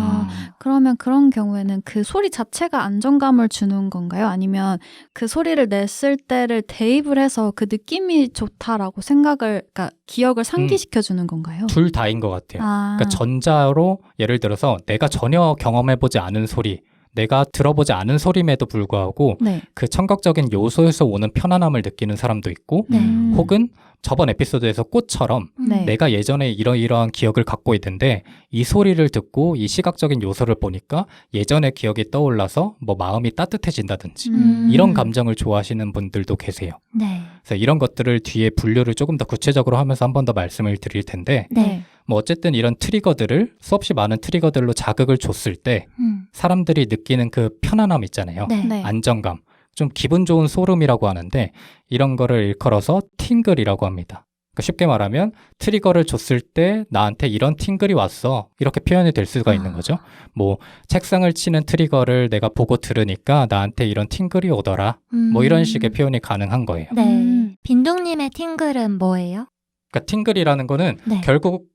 그러면 그런 경우에는 그 소리 자체가 안정감을 주는 건가요? 아니면 그 소리를 냈을 때를 대입을 해서 그 느낌이 좋다라고 그러니까 기억을 상기시켜 주는 건가요? 둘 다인 것 같아요. 그러니까 전자로 예를 들어서 내가 전혀 경험해보지 않은 소리 내가 들어보지 않은 소림에도 불구하고 네. 그 청각적인 요소에서 오는 편안함을 느끼는 사람도 있고 네. 혹은 저번 에피소드에서 꽃처럼 네. 내가 예전에 이러이러한 기억을 갖고 있는데 이 소리를 듣고 이 시각적인 요소를 보니까 예전의 기억이 떠올라서 뭐 마음이 따뜻해진다든지 이런 감정을 좋아하시는 분들도 계세요. 네. 그래서 이런 것들을 뒤에 분류를 조금 더 구체적으로 하면서 한 번 더 말씀을 드릴 텐데 네. 뭐 어쨌든 이런 트리거들을 수없이 많은 트리거들로 자극을 줬을 때 사람들이 느끼는 그 편안함 있잖아요. 네. 네. 안정감. 좀 기분 좋은 소름이라고 하는데 이런 거를 일컬어서 팅글이라고 합니다. 그러니까 쉽게 말하면 트리거를 줬을 때 나한테 이런 팅글이 왔어. 이렇게 표현이 될 수가 있는 거죠. 뭐 책상을 치는 트리거를 내가 보고 들으니까 나한테 이런 팅글이 오더라. 뭐 이런 식의 표현이 가능한 거예요. 네. 빈둥님의 팅글은 뭐예요? 그러니까 팅글이라는 거는 네. 결국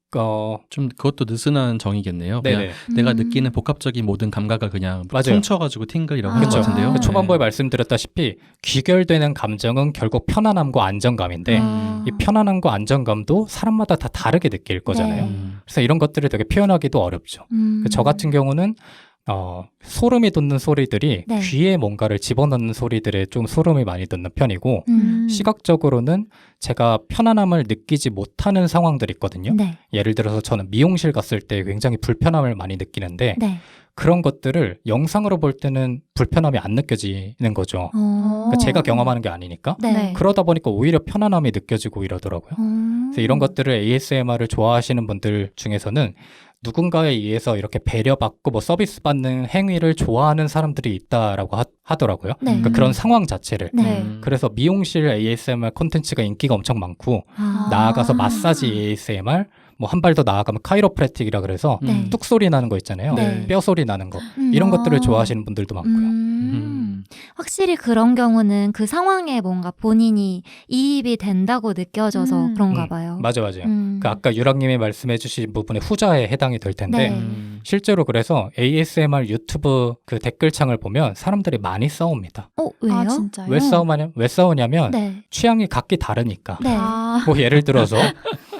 좀 그것도 느슨한 정의겠네요. 네네. 그냥 내가 느끼는 복합적인 모든 감각을 그냥 맞아요. 뭉쳐가지고 팅글이라고 하는 것 그렇죠. 같은데요. 그 초반부에 네. 말씀드렸다시피 귀결되는 감정은 결국 편안함과 안정감인데 이 편안함과 안정감도 사람마다 다 다르게 느낄 거잖아요. 네. 그래서 이런 것들을 되게 표현하기도 어렵죠. 저 같은 경우는 소름이 돋는 소리들이 네. 귀에 뭔가를 집어넣는 소리들에 좀 소름이 많이 돋는 편이고 시각적으로는 제가 편안함을 느끼지 못하는 상황들이 있거든요. 네. 예를 들어서 저는 미용실 갔을 때 굉장히 불편함을 많이 느끼는데 네. 그런 것들을 영상으로 볼 때는 불편함이 안 느껴지는 거죠. 그러니까 제가 경험하는 게 아니니까. 네. 그러다 보니까 오히려 편안함이 느껴지고 이러더라고요. 그래서 이런 것들을 ASMR을 좋아하시는 분들 중에서는 누군가에 의해서 이렇게 배려받고 뭐 서비스 받는 행위를 좋아하는 사람들이 있다라고 하더라고요. 네. 그러니까 그런 상황 자체를. 네. 그래서 미용실 ASMR 콘텐츠가 인기가 엄청 많고 나아가서 마사지 ASMR 뭐 한 발 더 나아가면 카이로프래틱이라 그래서 네. 뚝 소리 나는 거 있잖아요. 네. 뼈 소리 나는 거. 이런 것들을 좋아하시는 분들도 많고요. 확실히 그런 경우는 그 상황에 뭔가 본인이 이입이 된다고 느껴져서 그런가 봐요. 맞아요. 그 아까 유랑님이 말씀해 주신 부분의 후자에 해당이 될 텐데 네. 실제로 그래서 ASMR 유튜브 그 댓글창을 보면 사람들이 많이 싸웁니다. 왜요? 아, 진짜요? 왜 싸우냐면 네. 취향이 각기 다르니까. 네. 뭐 예를 들어서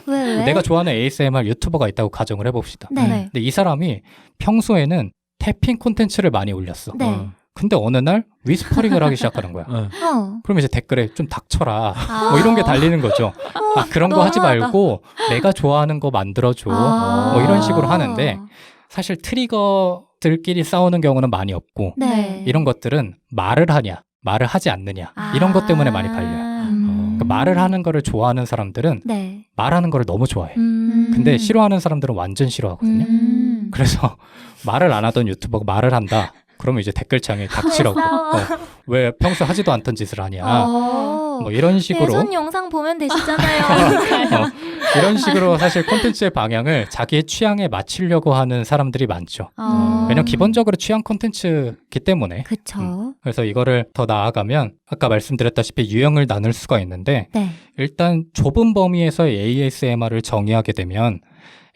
왜? 내가 좋아하는 ASMR 유튜버가 있다고 가정을 해봅시다. 네. 근데 이 사람이 평소에는 태핑 콘텐츠를 많이 올렸어. 네. 근데 어느 날 위스퍼링을 하기 시작하는 거야. 그럼 이제 댓글에 좀 닥쳐라. 뭐 이런 게 달리는 거죠. 그런 거 하지 너무하다. 말고 내가 좋아하는 거 만들어줘. 뭐 이런 식으로 하는데 사실 트리거들끼리 싸우는 경우는 많이 없고 네. 이런 것들은 말을 하냐, 말을 하지 않느냐 이런 것 때문에 많이 갈려요. 그러니까 말을 하는 거를 좋아하는 사람들은 네. 말하는 거를 너무 좋아해. 근데 싫어하는 사람들은 완전 싫어하거든요. 그래서 말을 안 하던 유튜버가 말을 한다. 그러면 이제 댓글창에 닥치라고. 왜 평소 하지도 않던 짓을 하냐. 뭐 이런 식으로. 예전 영상 보면 되시잖아요. 이런 식으로 사실 콘텐츠의 방향을 자기의 취향에 맞추려고 하는 사람들이 많죠. 왜냐면 기본적으로 취향 콘텐츠이기 때문에. 그쵸. 그래서 이거를 더 나아가면 아까 말씀드렸다시피 유형을 나눌 수가 있는데 네. 일단 좁은 범위에서 ASMR을 정의하게 되면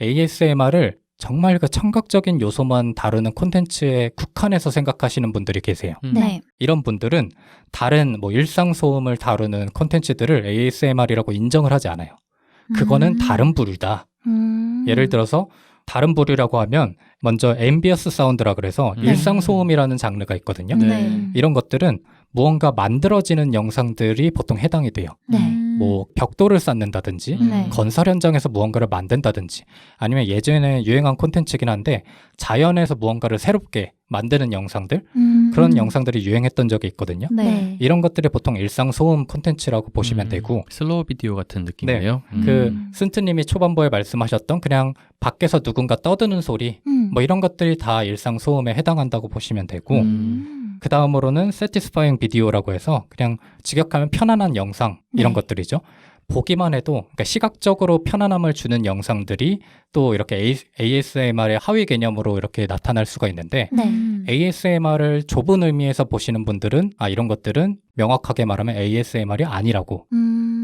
ASMR을 정말 그 청각적인 요소만 다루는 콘텐츠에 국한해서 생각하시는 분들이 계세요. 네. 이런 분들은 다른 뭐 일상 소음을 다루는 콘텐츠들을 ASMR이라고 인정을 하지 않아요. 그거는 다른 부류다. 예를 들어서 다른 부류라고 하면 먼저 앰비어스 사운드라 그래서 네. 일상 소음이라는 장르가 있거든요. 네. 이런 것들은 무언가 만들어지는 영상들이 보통 해당이 돼요. 네. 뭐 벽돌을 쌓는다든지 네. 건설 현장에서 무언가를 만든다든지 아니면 예전에 유행한 콘텐츠긴 한데 자연에서 무언가를 새롭게 만드는 영상들 그런 영상들이 유행했던 적이 있거든요. 네. 이런 것들이 보통 일상 소음 콘텐츠라고 보시면 되고 슬로우 비디오 같은 느낌이에요. 그 쓴트님이 초반부에 말씀하셨던 그냥 밖에서 누군가 떠드는 소리 뭐 이런 것들이 다 일상 소음에 해당한다고 보시면 되고 그 다음으로는 satisfying 비디오라고 해서 그냥 직역하면 편안한 영상 이런 네. 것들이죠. 보기만 해도 그러니까 시각적으로 편안함을 주는 영상들이 또 이렇게 ASMR의 하위 개념으로 이렇게 나타날 수가 있는데 네. ASMR을 좁은 의미에서 보시는 분들은 이런 것들은 명확하게 말하면 ASMR이 아니라고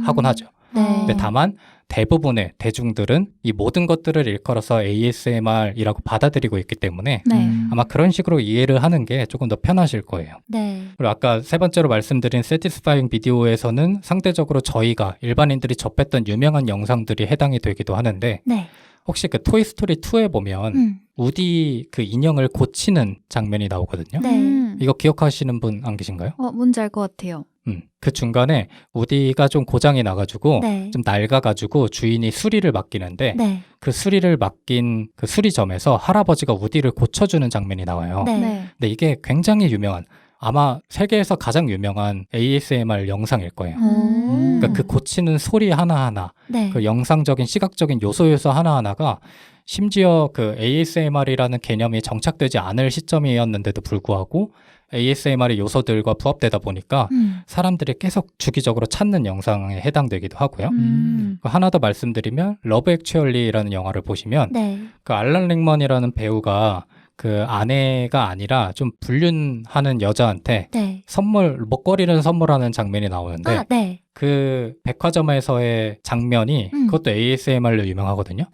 하곤 하죠. 네. 근데 다만 대부분의 대중들은 이 모든 것들을 일컬어서 ASMR이라고 받아들이고 있기 때문에 네. 아마 그런 식으로 이해를 하는 게 조금 더 편하실 거예요. 네. 그리고 아까 세 번째로 말씀드린 satisfying 비디오에서는 상대적으로 저희가 일반인들이 접했던 유명한 영상들이 해당이 되기도 하는데 네. 혹시 그 토이스토리 2에 보면 우디 그 인형을 고치는 장면이 나오거든요. 네. 이거 기억하시는 분 안 계신가요? 뭔지 알 것 같아요. 그 중간에 우디가 좀 고장이 나가지고 네. 좀 낡아가지고 주인이 수리를 맡기는데 네. 그 수리를 맡긴 그 수리점에서 할아버지가 우디를 고쳐주는 장면이 나와요. 네. 근데 이게 굉장히 유명한 아마 세계에서 가장 유명한 ASMR 영상일 거예요. 그러니까 그 고치는 소리 하나하나 네. 그 영상적인 시각적인 요소 하나하나가 심지어 그 ASMR이라는 개념이 정착되지 않을 시점이었는데도 불구하고 ASMR의 요소들과 부합되다 보니까 사람들이 계속 주기적으로 찾는 영상에 해당되기도 하고요. 하나 더 말씀드리면 러브 액츄얼리라는 영화를 보시면 네. 그 알란 릭먼이라는 배우가 그 아내가 아니라 좀 불륜하는 여자한테 네. 목걸이를 선물하는 장면이 나오는데 네. 그 백화점에서의 장면이 그것도 ASMR로 유명하거든요.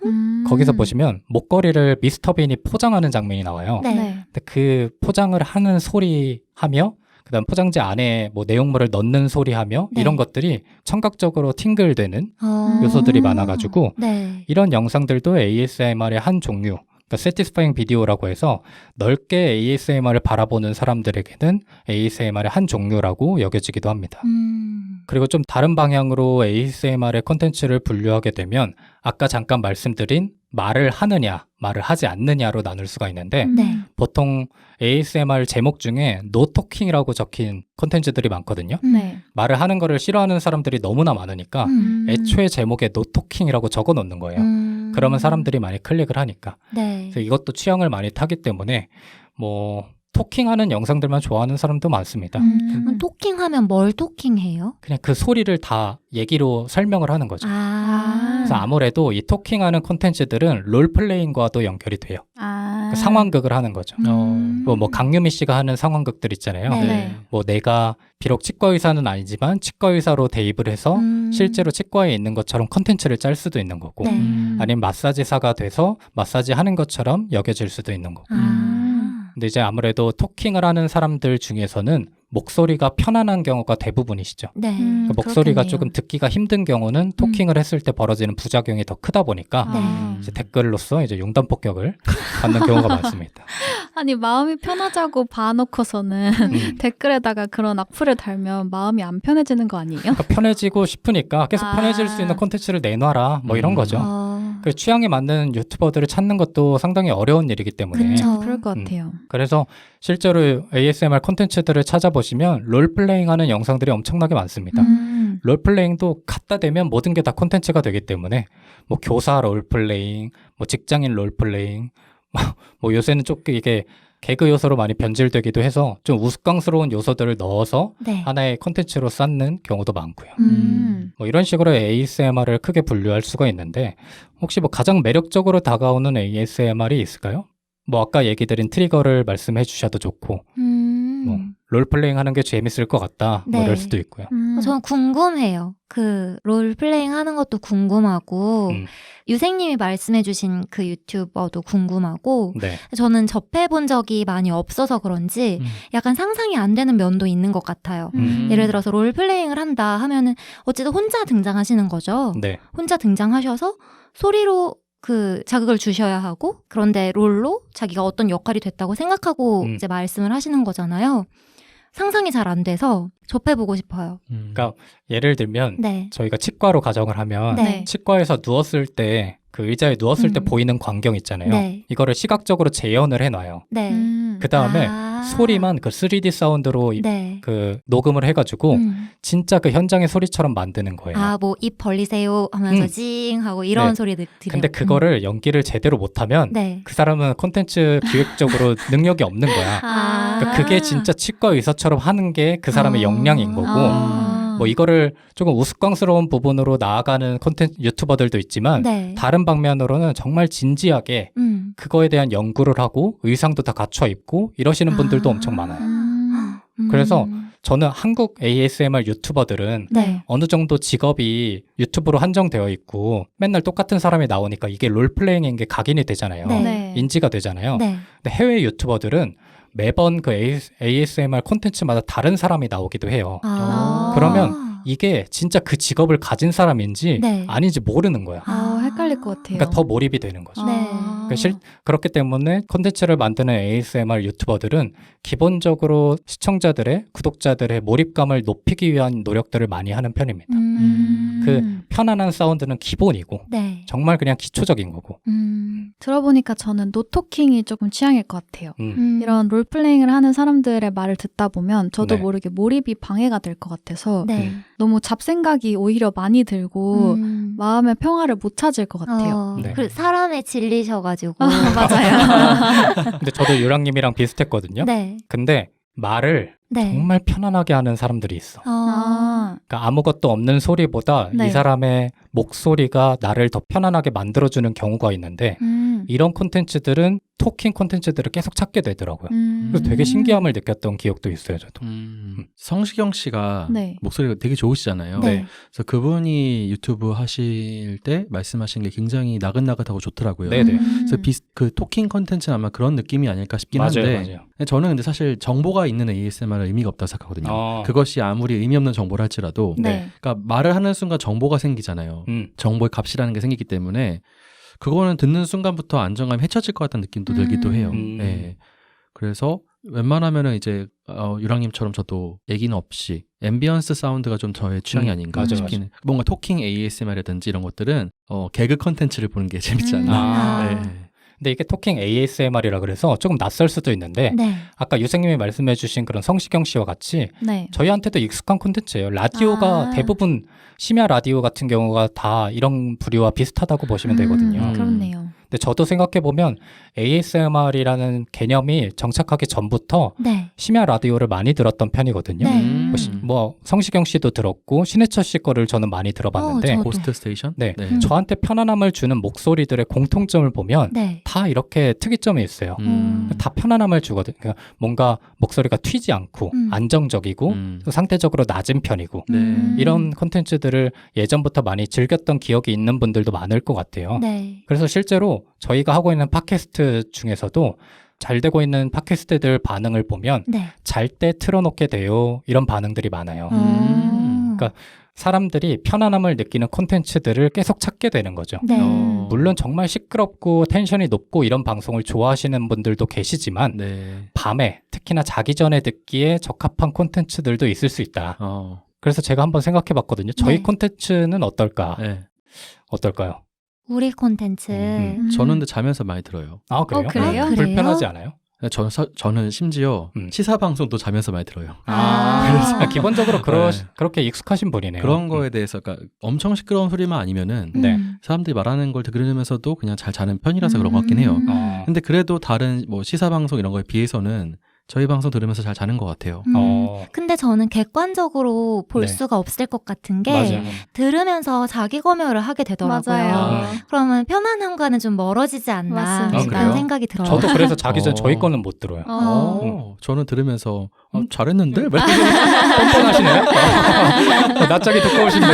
거기서 보시면 목걸이를 미스터 빈이 포장하는 장면이 나와요. 네. 근데 그 포장을 하는 소리 하며 그다음 포장지 안에 뭐 내용물을 넣는 소리 하며 네. 이런 것들이 청각적으로 팅글되는 어. 요소들이 많아가지고 네. 이런 영상들도 ASMR의 한 종류 그러니까 satisfying 비디오라고 해서 넓게 ASMR을 바라보는 사람들에게는 ASMR의 한 종류라고 여겨지기도 합니다. 그리고 좀 다른 방향으로 ASMR의 콘텐츠를 분류하게 되면 아까 잠깐 말씀드린 말을 하느냐, 말을 하지 않느냐로 나눌 수가 있는데 네. 보통 ASMR 제목 중에 no talking이라고 적힌 콘텐츠들이 많거든요. 네. 말을 하는 거를 싫어하는 사람들이 너무나 많으니까 애초에 제목에 no talking이라고 적어 놓는 거예요. 그러면 사람들이 많이 클릭을 하니까. 네. 그래서 이것도 취향을 많이 타기 때문에 뭐 토킹하는 영상들만 좋아하는 사람도 많습니다. 그럼 토킹하면 뭘 토킹해요? 그냥 그 소리를 다 얘기로 설명을 하는 거죠. 그래서 아무래도 이 토킹하는 콘텐츠들은 롤플레잉과도 연결이 돼요. 그 상황극을 하는 거죠. 뭐 강유미 씨가 하는 상황극들 있잖아요. 네. 뭐 내가 비록 치과 의사는 아니지만 치과 의사로 대입을 해서 실제로 치과에 있는 것처럼 콘텐츠를 짤 수도 있는 거고 네. 아니면 마사지사가 돼서 마사지 하는 것처럼 여겨질 수도 있는 거고 근데 이제 아무래도 토킹을 하는 사람들 중에서는 목소리가 편안한 경우가 대부분이시죠. 네. 그 목소리가 그렇겠네요. 조금 듣기가 힘든 경우는 토킹을 했을 때 벌어지는 부작용이 더 크다 보니까 네. 이제 댓글로서 이제 용단 폭격을 받는 경우가 많습니다. 아니 마음이 편하자고 봐놓고서는 댓글에다가 그런 악플을 달면 마음이 안 편해지는 거 아니에요? 그러니까 편해지고 싶으니까 계속 편해질 수 있는 콘텐츠를 내놔라 뭐 이런 거죠. 그 취향에 맞는 유튜버들을 찾는 것도 상당히 어려운 일이기 때문에 그쵸. 그럴 것 같아요. 그래서 실제로 ASMR 콘텐츠들을 찾아보시면 롤플레잉하는 영상들이 엄청나게 많습니다. 롤플레잉도 갖다 대면 모든 게 다 콘텐츠가 되기 때문에 뭐 교사 롤플레잉, 뭐 직장인 롤플레잉, 뭐 요새는 좀 이게 개그 요소로 많이 변질되기도 해서 좀 우스꽝스러운 요소들을 넣어서 네. 하나의 콘텐츠로 쌓는 경우도 많고요. 음. 이런 식으로 ASMR을 크게 분류할 수가 있는데 혹시 가장 매력적으로 다가오는 ASMR이 있을까요? 아까 얘기 드린 트리거를 말씀해 주셔도 좋고 롤플레잉 하는 게 재밌을 것 같다 네. 이럴 수도 있고요. 저는 궁금해요. 그 롤플레잉 하는 것도 궁금하고 유생님이 말씀해주신 그 유튜버도 궁금하고 네. 저는 접해본 적이 많이 없어서 그런지 약간 상상이 안 되는 면도 있는 것 같아요. 예를 들어서 롤플레잉을 한다 하면은 어쨌든 혼자 등장하시는 거죠. 네. 혼자 등장하셔서 소리로 그 자극을 주셔야 하고 그런데 롤로 자기가 어떤 역할이 됐다고 생각하고 이제 말씀을 하시는 거잖아요. 상상이 잘 안 돼서 접해보고 싶어요. 그러니까 예를 들면 네. 저희가 치과로 가정을 하면 네. 치과에서 누웠을 때 그 의자에 누웠을 때 보이는 광경 있잖아요. 네. 이거를 시각적으로 재현을 해놔요. 네. 그 다음에 소리만 그 3D 사운드로 네. 그 녹음을 해가지고 진짜 그 현장의 소리처럼 만드는 거예요. 뭐 입 벌리세요 하면서 찡 하고 이런 네. 소리 들려요. 근데 그거를 연기를 제대로 못하면 네. 그 사람은 콘텐츠 기획적으로 능력이 없는 거야. 그러니까 그게 진짜 치과 의사처럼 하는 게 그 사람의 역량인 거고 이거를 조금 우스꽝스러운 부분으로 나아가는 콘텐츠 유튜버들도 있지만 네. 다른 방면으로는 정말 진지하게 그거에 대한 연구를 하고 의상도 다 갖춰 입고 이러시는 분들도 엄청 많아요. 그래서 저는 한국 ASMR 유튜버들은 네. 어느 정도 직업이 유튜브로 한정되어 있고 맨날 똑같은 사람이 나오니까 이게 롤플레잉인 게 각인이 되잖아요. 네. 인지가 되잖아요. 네. 근데 해외 유튜버들은 매번 그 ASMR 콘텐츠마다 다른 사람이 나오기도 해요. 그러면 이게 진짜 그 직업을 가진 사람인지 네. 아닌지 모르는 거야. 헷갈릴 것 같아요. 그러니까 더 몰입이 되는 거죠. 네. 그렇기 때문에 콘텐츠를 만드는 ASMR 유튜버들은 기본적으로 시청자들의, 구독자들의 몰입감을 높이기 위한 노력들을 많이 하는 편입니다. 그 편안한 사운드는 기본이고 네. 정말 그냥 기초적인 거고. 들어보니까 저는 노토킹이 조금 취향일 것 같아요. 이런 롤플레잉을 하는 사람들의 말을 듣다 보면 저도 네. 모르게 몰입이 방해가 될 것 같아서 네. 너무 잡생각이 오히려 많이 들고 마음의 평화를 못 찾을 것 같아요. 네. 그 사람에 질리셔가지고 맞아요. 근데 저도 유랑님이랑 비슷했거든요. 네. 근데 말을 네. 정말 편안하게 하는 사람들이 있어. 그러니까 아무것도 없는 소리보다 네. 이 사람의 목소리가 나를 더 편안하게 만들어주는 경우가 있는데 이런 콘텐츠들은 토킹 콘텐츠들을 계속 찾게 되더라고요. 그래서 되게 신기함을 느꼈던 기억도 있어요, 저도. 성시경 씨가 네. 목소리가 되게 좋으시잖아요. 네. 그래서 그분이 유튜브 하실 때 말씀하신 게 굉장히 나긋나긋하고 좋더라고요. 네네. 그래서 그 토킹 컨텐츠는 아마 그런 느낌이 아닐까 싶긴 맞아요, 한데 맞아요. 저는 근데 사실 정보가 있는 ASMR은 의미가 없다고 생각하거든요. 그것이 아무리 의미 없는 정보를 할지라도 네. 그러니까 말을 하는 순간 정보가 생기잖아요. 정보의 값이라는 게 생기기 때문에 그거는 듣는 순간부터 안정감이 헤쳐질 것 같다는 느낌도 들기도 해요. 네. 그래서 웬만하면은 이제 유랑님처럼 저도 얘기는 없이 앰비언스 사운드가 좀 저의 취향이 아닌가 맞아요, 싶긴 해요. 뭔가 토킹 ASMR이라든지 이런 것들은 개그 컨텐츠를 보는 게 재밌잖아요. 네. 근데 이게 토킹 ASMR이라 그래서 조금 낯설 수도 있는데 네. 아까 유생님이 말씀해주신 그런 성시경 씨와 같이 네. 저희한테도 익숙한 콘텐츠예요. 라디오가 대부분 심야 라디오 같은 경우가 다 이런 부류와 비슷하다고 보시면 되거든요. 그렇네요. 근데 저도 생각해보면 ASMR이라는 개념이 정착하기 전부터 네. 심야 라디오를 많이 들었던 편이거든요. 네. 뭐 성시경 씨도 들었고 신해철 씨 거를 저는 많이 들어봤는데 저도. 고스트 스테이션? 네. 저한테 편안함을 주는 목소리들의 공통점을 보면 네. 다 이렇게 특이점이 있어요. 다 편안함을 주거든요. 그러니까 뭔가 목소리가 튀지 않고 안정적이고 또 상대적으로 낮은 편이고 이런 콘텐츠들을 예전부터 많이 즐겼던 기억이 있는 분들도 많을 것 같아요. 네. 그래서 실제로 저희가 하고 있는 팟캐스트 중에서도 잘 되고 있는 팟캐스트들 반응을 보면 네. 잘 때 틀어놓게 돼요. 이런 반응들이 많아요. 그러니까 사람들이 편안함을 느끼는 콘텐츠들을 계속 찾게 되는 거죠. 네. 물론 정말 시끄럽고 텐션이 높고 이런 방송을 좋아하시는 분들도 계시지만 네. 밤에 특히나 자기 전에 듣기에 적합한 콘텐츠들도 있을 수 있다. 그래서 제가 한번 생각해 봤거든요. 저희 네. 콘텐츠는 어떨까? 네. 어떨까요? 우리 콘텐츠. 저는 근데 자면서 많이 들어요. 아, 그래요? 그래요? 불편하지 않아요? 저는 심지어 시사 방송도 자면서 많이 들어요. 그래서 기본적으로 네. 그렇게 익숙하신 분이네요. 그런 거에 대해서 그러니까 엄청 시끄러운 소리만 아니면은 네. 사람들이 말하는 걸 들으면서도 그냥 잘 자는 편이라서 그런 것 같긴 해요. 근데 그래도 다른 뭐 시사 방송 이런 거에 비해서는 저희 방송 들으면서 잘 자는 것 같아요. 근데 저는 객관적으로 볼 네. 수가 없을 것 같은 게 맞아요. 들으면서 자기 검열을 하게 되더라고요. 맞아요. 그러면 편안함과는 좀 멀어지지 않나 맞습니다. 라는 그래요? 생각이 들어요. 저도 그래서 자기 전 저희 어. 거는 못 들어요. 저는 들으면서 잘했는데? 뻔뻔하시네요. 낯짝이 두꺼우신데.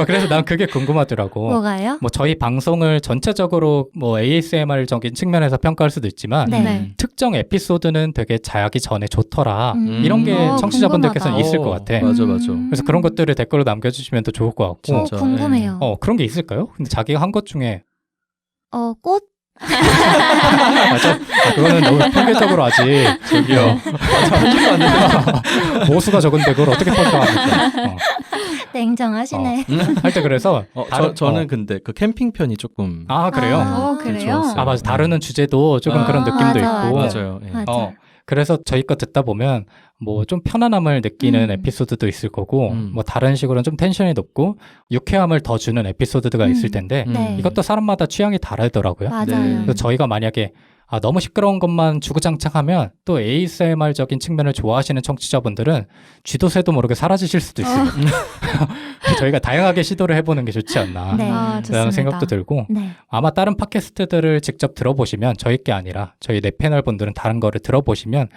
그래서 난 그게 궁금하더라고. 뭐가요? 뭐 저희 방송을 전체적으로 뭐 ASMR적인 측면에서 평가할 수도 있지만 네. 특정 에피소드는 되게 자기 전에 좋더라. 이런 게 어, 청취자분들께서는 궁금하다. 있을 것 같아. 맞아. 그래서 그런 것들을 댓글로 남겨주시면 더 좋을 것 같고. 진짜. 궁금해요. 그런 게 있을까요? 근데 자기가 한 것 중에 꽃? 맞아. 그거는 너무 편견적으로 아직 저기요. 모수가 적은데 그걸 어떻게 평가합니까? 냉정하시네. 하여튼 그래서 저는 근데 그 캠핑 편이 조금 그래요? 그래요? 좋았어요. 맞아. 다루는 주제도 조금 그런 느낌도 맞아, 있고. 맞아요. 예. 맞아. 그래서 저희 거 듣다 보면 뭐 좀 편안함을 느끼는 에피소드도 있을 거고 뭐 다른 식으로는 좀 텐션이 높고 유쾌함을 더 주는 에피소드가 있을 텐데 네. 이것도 사람마다 취향이 다르더라고요. 맞아요. 네. 그래서 저희가 만약에 너무 시끄러운 것만 주구장창하면 또 ASMR적인 측면을 좋아하시는 청취자분들은 쥐도 새도 모르게 사라지실 수도 있어요. 저희가 다양하게 시도를 해보는 게 좋지 않나 네. 좋습니다. 라는 생각도 들고 네. 아마 다른 팟캐스트들을 직접 들어보시면 저희 게 아니라 저희 내 패널 분들은 다른 거를 들어보시면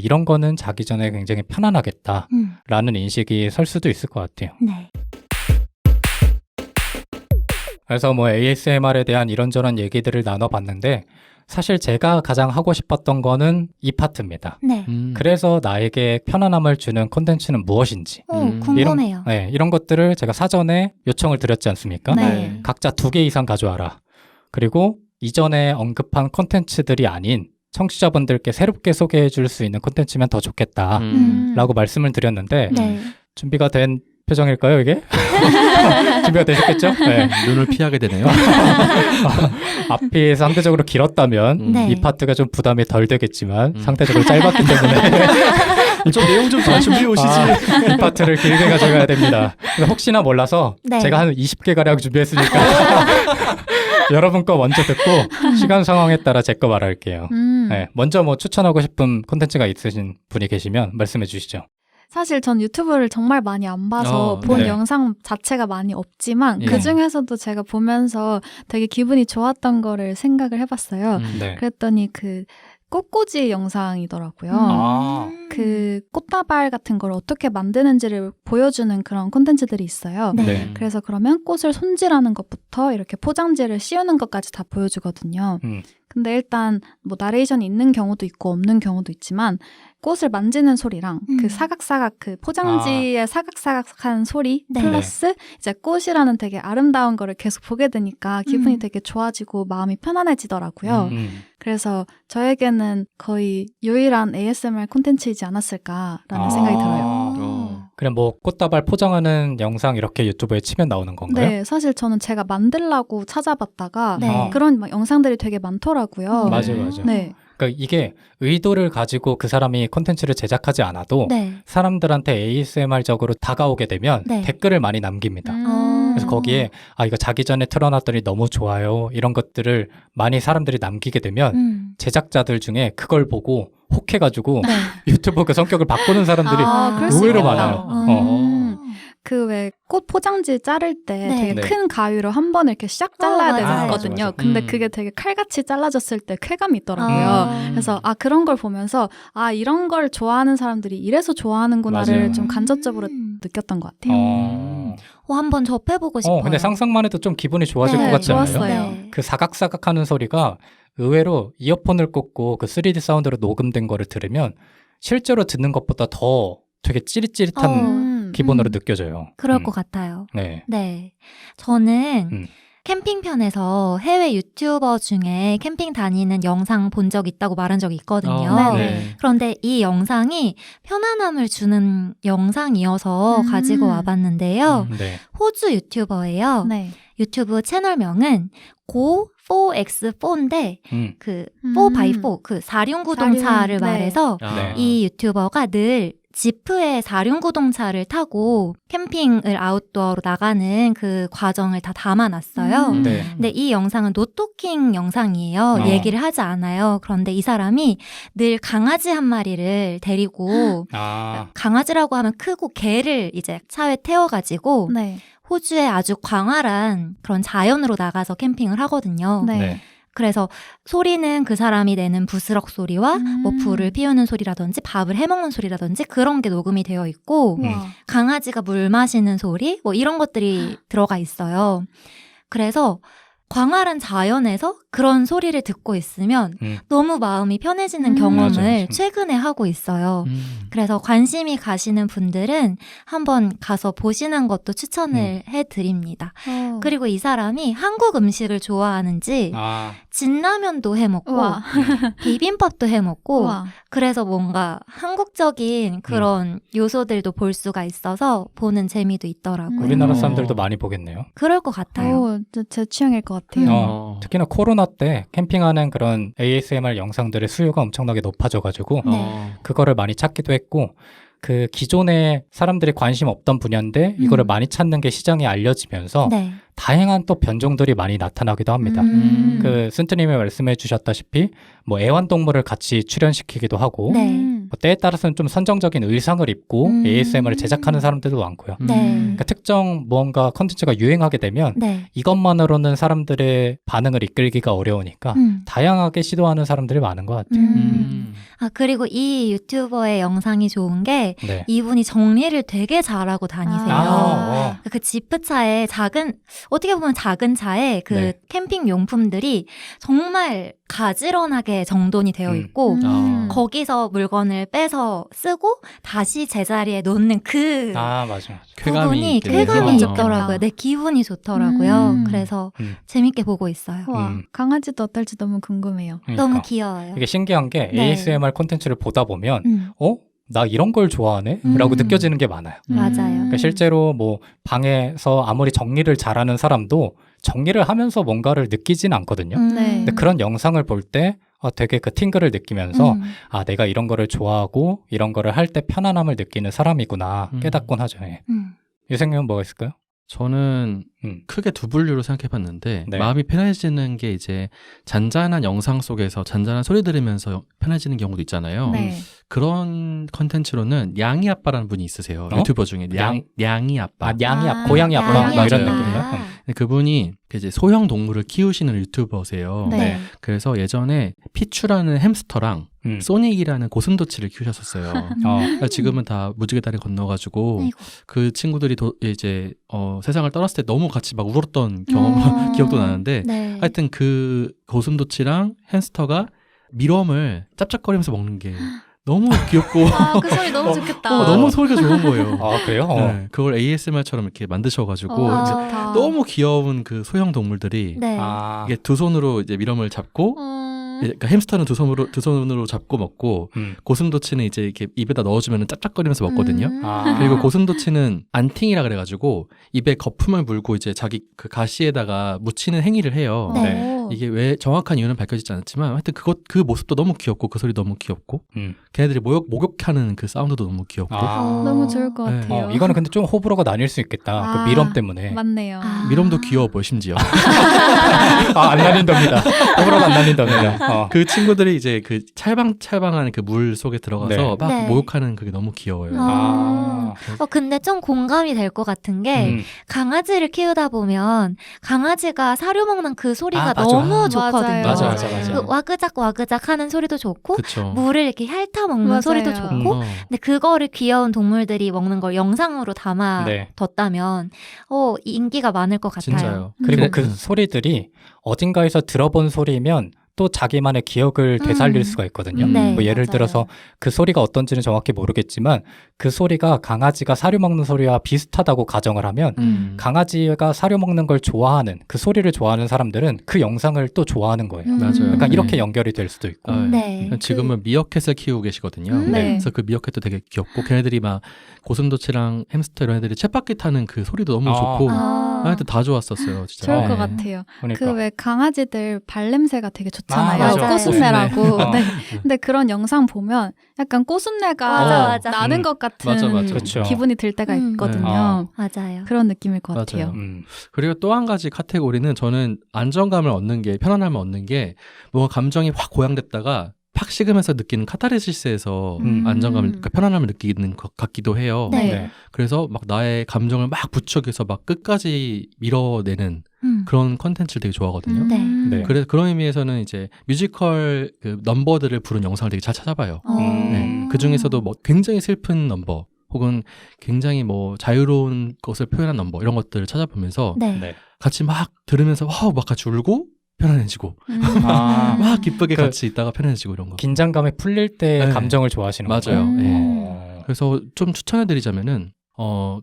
이런 거는 자기 전에 굉장히 편안하겠다라는 인식이 설 수도 있을 것 같아요. 네. 그래서 뭐 ASMR에 대한 이런저런 얘기들을 나눠봤는데 사실 제가 가장 하고 싶었던 거는 이 파트입니다. 네. 그래서 나에게 편안함을 주는 콘텐츠는 무엇인지 궁금해요. 이런 것들을 제가 사전에 요청을 드렸지 않습니까? 네. 각자 2개 이상 가져와라. 그리고 이전에 언급한 콘텐츠들이 아닌 청취자분들께 새롭게 소개해 줄 수 있는 콘텐츠면 더 좋겠다라고 말씀을 드렸는데 네. 준비가 된 표정일까요, 이게? 준비가 되셨겠죠? 네. 눈을 피하게 되네요. 앞이 상대적으로 길었다면 네. 이 파트가 좀 부담이 덜 되겠지만 상대적으로 짧았기 때문에 좀 내용 좀 더 준비해 오시지. 이 파트를 길게 가져가야 됩니다. 그래서 혹시나 몰라서 네. 제가 한 20개 가량 준비했으니까 여러분 거 먼저 듣고 시간 상황에 따라 제 거 말할게요. 네, 먼저 뭐 추천하고 싶은 콘텐츠가 있으신 분이 계시면 말씀해 주시죠. 사실 전 유튜브를 정말 많이 안 봐서 본 네. 영상 자체가 많이 없지만 예. 그중에서도 제가 보면서 되게 기분이 좋았던 거를 생각을 해봤어요. 네. 그랬더니 그 꽃꽂이 영상이더라고요. 그 꽃다발 같은 걸 어떻게 만드는지를 보여주는 그런 콘텐츠들이 있어요. 네. 그래서 그러면 꽃을 손질하는 것부터 이렇게 포장지를 씌우는 것까지 다 보여주거든요. 근데 일단 뭐 나레이션이 있는 경우도 있고 없는 경우도 있지만 꽃을 만지는 소리랑 그 사각사각 그 포장지의 사각사각한 소리 네. 플러스 이제 꽃이라는 되게 아름다운 거를 계속 보게 되니까 기분이 되게 좋아지고 마음이 편안해지더라고요. 그래서 저에게는 거의 유일한 ASMR 콘텐츠이지 않았을까라는 생각이 들어요. 그럼 뭐 꽃다발 포장하는 영상 이렇게 유튜브에 치면 나오는 건가요? 네, 사실 저는 제가 만들라고 찾아봤다가 네. 그런 막 영상들이 되게 많더라고요. 맞아요. 네. 그러니까 이게 의도를 가지고 그 사람이 콘텐츠를 제작하지 않아도 네. 사람들한테 ASMR적으로 다가오게 되면 네. 댓글을 많이 남깁니다. 그래서 거기에 이거 자기 전에 틀어놨더니 너무 좋아요 이런 것들을 많이 사람들이 남기게 되면 제작자들 중에 그걸 보고 혹해가지고 네. 유튜브 그 성격을 바꾸는 사람들이 그럴 수 의외로 있겠다. 많아요. 그 왜 꽃 포장지 자를 때 네. 되게 네. 큰 가위로 한 번에 이렇게 샥 잘라야 맞아요. 되거든요. 맞아. 근데 그게 되게 칼같이 잘라졌을 때 쾌감이 있더라고요. 아. 그래서 그런 걸 보면서 이런 걸 좋아하는 사람들이 이래서 좋아하는구나를 맞아요. 좀 간접적으로 느꼈던 것 같아요. 한번 접해보고 싶어요. 근데 상상만 해도 좀 기분이 좋아질 네, 것 같지 않아요? 좋았어요. 네. 그 사각사각 하는 소리가 의외로 이어폰을 꽂고 그 3D 사운드로 녹음된 거를 들으면 실제로 듣는 것보다 더 되게 찌릿찌릿한 기본으로 느껴져요. 그럴 것 같아요. 네. 네. 저는 캠핑편에서 해외 유튜버 중에 캠핑 다니는 영상 본 적 있다고 말한 적이 있거든요. 네. 그런데 이 영상이 편안함을 주는 영상이어서 가지고 와봤는데요. 네. 호주 유튜버예요. 네. 유튜브 채널명은 Go4X4인데 그 4x4 그 사륜구동차를 네. 말해서 네. 이 유튜버가 늘 지프의 사륜구동차를 타고 캠핑을 아웃도어로 나가는 그 과정을 다 담아놨어요. 네. 근데 이 영상은 노토킹 영상이에요. 얘기를 하지 않아요. 그런데 이 사람이 늘 강아지 한 마리를 데리고 아, 강아지라고 하면 크고 개를 이제 차에 태워가지고 네. 호주의 아주 광활한 그런 자연으로 나가서 캠핑을 하거든요. 네. 네. 그래서 소리는 그 사람이 내는 부스럭 소리와 뭐 불을 피우는 소리라든지 밥을 해먹는 소리라든지 그런 게 녹음이 되어 있고 우와. 강아지가 물 마시는 소리 뭐 이런 것들이 들어가 있어요. 그래서 광활한 자연에서 그런 소리를 듣고 있으면 너무 마음이 편해지는 경험을 맞아요. 최근에 하고 있어요. 그래서 관심이 가시는 분들은 한번 가서 보시는 것도 추천을 해드립니다. 그리고 이 사람이 한국 음식을 좋아하는지 아, 진라면도 해먹고 우와. 비빔밥도 해먹고 우와. 그래서 뭔가 한국적인 그런 요소들도 볼 수가 있어서 보는 재미도 있더라고요. 우리나라 사람들도 많이 보겠네요. 그럴 것 같아요. 오, 진짜 제 취향일 것 같아요. 특히나 코로나 때 캠핑하는 그런 ASMR 영상들의 수요가 엄청나게 높아져가지고 네. 그거를 많이 찾기도 했고 그 기존에 사람들이 관심 없던 분야인데 이거를 많이 찾는 게 시장에 알려지면서 네. 다양한 또 변종들이 많이 나타나기도 합니다. 그 순트님이 말씀해 주셨다시피 뭐 애완동물을 같이 출연시키기도 하고 네. 뭐 때에 따라서는 좀 선정적인 의상을 입고 ASMR을 제작하는 사람들도 많고요. 네. 그러니까 특정 무언가 컨텐츠가 유행하게 되면 네. 이것만으로는 사람들의 반응을 이끌기가 어려우니까 다양하게 시도하는 사람들이 많은 것 같아요. 아, 그리고 이 유튜버의 영상이 좋은 게 네. 이분이 정리를 되게 잘하고 다니세요. 그 지프차에 어떻게 보면 작은 차에 그 네. 캠핑 용품들이 정말 가지런하게 정돈이 되어 있고 거기서 물건을 빼서 쓰고 다시 제자리에 놓는 그 아, 맞아. 부분이 있겠네요. 쾌감이 맞아. 있더라고요. 내 기분이 좋더라고요. 그래서 재밌게 보고 있어요. 와, 강아지도 어떨지 너무 궁금해요. 그러니까. 너무 귀여워요. 이게 신기한 게 네. ASMR 콘텐츠를 보다 보면 나 이런 걸 좋아하네? 라고 느껴지는 게 많아요. 맞아요. 그러니까 실제로 뭐 방에서 아무리 정리를 잘하는 사람도 정리를 하면서 뭔가를 느끼진 않거든요. 네. 근데 그런 영상을 볼 때 되게 그 팅글을 느끼면서 아, 내가 이런 거를 좋아하고 이런 거를 할 때 편안함을 느끼는 사람이구나 깨닫곤 하죠. 예. 유생님은 뭐가 있을까요? 저는 크게 두 분류로 생각해봤는데 네. 마음이 편해지는 게 이제 잔잔한 영상 속에서 잔잔한 소리 들으면서 편해지는 경우도 있잖아요. 네. 그런 컨텐츠로는 냥이 아빠라는 분이 있으세요. 어? 유튜버 중에 냥이 아빠. 아, 고양이 아빠 냥이 막 이런 아빠. 느낌이요. 근데 그분이 이제 소형 동물을 키우시는 유튜버세요. 네. 그래서 예전에 피추라는 햄스터랑 소닉이라는 고슴도치를 키우셨었어요. 그러니까 지금은 다 무지개 다리 건너가지고 아이고. 그 친구들이 이제 세상을 떠났을 때 너무 같이 막 울었던 경험 기억도 나는데 네. 하여튼 그 고슴도치랑 햄스터가 밀웜을 짭짭거리면서 먹는 게 너무 귀엽고 아, 그 소리 너무 좋겠다. 너무 소리가 좋은 거예요. 아, 그래요? 네, 그걸 ASMR처럼 이렇게 만드셔가지고 이제 좋다. 너무 귀여운 그 소형 동물들이 네. 아, 이게 두 손으로 이제 밀웜을 잡고 그러니까 햄스터는 두 손으로 잡고 먹고 고슴도치는 이제 이렇게 입에다 넣어주면 짭짭거리면서 먹거든요. 아. 그리고 고슴도치는 안팅이라 그래가지고 입에 거품을 물고 이제 자기 그 가시에다가 묻히는 행위를 해요. 네. 이게 왜 정확한 이유는 밝혀지지 않았지만 하여튼 그 모습도 너무 귀엽고 그 소리 너무 귀엽고 걔네들이 목욕하는 그 사운드도 너무 귀엽고 너무 좋을 것 네. 같아요. 이거는 근데 좀 호불호가 나뉠 수 있겠다. 그 밀웜 때문에. 맞네요. 밀웜도 귀여워 보여 심지어. 안 나뉜답니다. 호불호가 안 나뉜답니다. 그 친구들이 이제 그 찰방찰방한 그 물 속에 들어가서 네. 막 네. 목욕하는 그게 너무 귀여워요. 근데 좀 공감이 될 것 같은 게 강아지를 키우다 보면 강아지가 사료 먹는 그 소리가 맞아. 너무 좋거든요. 맞아. 그 와그작 하는 소리도 좋고 그쵸. 물을 이렇게 핥아 먹는 맞아요. 소리도 좋고 근데 그거를 귀여운 동물들이 먹는 걸 영상으로 네. 담아뒀다면 인기가 많을 것 같아요. 진짜요. 그리고 네. 그 소리들이 어딘가에서 들어본 소리면 또 자기만의 기억을 되살릴 수가 있거든요. 네, 뭐 예를 맞아요. 들어서 그 소리가 어떤지는 정확히 모르겠지만 그 소리가 강아지가 사료 먹는 소리와 비슷하다고 가정을 하면 강아지가 사료 먹는 걸 좋아하는 그 소리를 좋아하는 사람들은 그 영상을 또 좋아하는 거예요. 맞아요. 약간 네. 이렇게 연결이 될 수도 있고. 네. 지금은 미어캣을 키우고 계시거든요. 네. 그래서 그 미어캣도 되게 귀엽고 걔네들이 막 고슴도치랑 햄스터 이런 애들이 쳇바퀴 타는 그 소리도 너무 좋고 하여튼 다 좋았었어요. 진짜. 좋을 네. 것 같아요. 그러니까. 그 왜 강아지들 발냄새가 되게 좋잖아요. 맞아. 꼬순내라고. 네. 네. 근데 그런 영상 보면 약간 꼬순내가 맞아. 나는 것 같은 맞아. 그쵸. 기분이 들 때가 있거든요. 맞아요. 그런 느낌일 것 맞아요. 같아요. 그리고 또 한 가지 카테고리는 저는 안정감을 얻는 게 편안함을 얻는 게 뭔가 감정이 확 고양됐다가 팍 식으면서 느끼는 카타르시스에서 안정감을, 그러니까 편안함을 느끼는 것 같기도 해요. 네. 그래서 막 나의 감정을 막 부추겨서 막 끝까지 밀어내는 그런 컨텐츠를 되게 좋아하거든요. 네. 네. 그래서 그런 의미에서는 이제 뮤지컬 그 넘버들을 부른 영상을 되게 잘 찾아봐요. 네. 그 중에서도 뭐 굉장히 슬픈 넘버 혹은 굉장히 뭐 자유로운 것을 표현한 넘버 이런 것들을 찾아보면서 네. 네. 같이 막 들으면서 와우 막 같이 울고 편안해지고 아, 막 기쁘게 그 같이 있다가 편안해지고 이런 거. 긴장감이 풀릴 때 네. 감정을 좋아하시는 맞아요. 건가요? 예. 그래서 좀 추천해드리자면은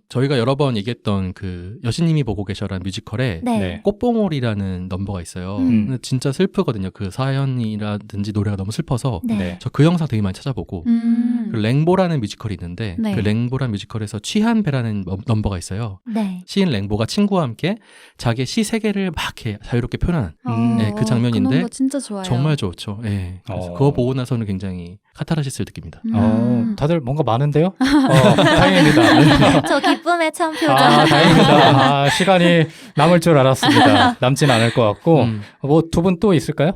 저희가 여러 번 얘기했던 그 여신님이 보고 계셔라는 뮤지컬에 네. 네. 꽃봉오리라는 넘버가 있어요. 음. 근데 진짜 슬프거든요. 그 사연이라든지 노래가 너무 슬퍼서 네. 네. 저 그 영상 되게 많이 찾아보고 그 랭보라는 뮤지컬이 있는데 네. 그 랭보라는 뮤지컬에서 취한 배라는 넘버가 있어요. 네. 시인 랭보가 친구와 함께 자기의 시 세계를 막 이렇게 자유롭게 표현하는 네, 그 장면인데 그 넘버 진짜 좋아요. 정말 좋죠. 예. 그래서 어. 그거 보고 나서는 굉장히 카타르시스를 느낍니다. 다들 뭔가 많은데요? 다행입니다. 저 기쁨의 참 표정. 다행입니다. 시간이 남을 줄 알았습니다. 남진 않을 것 같고. 뭐 두 분 또 있을까요?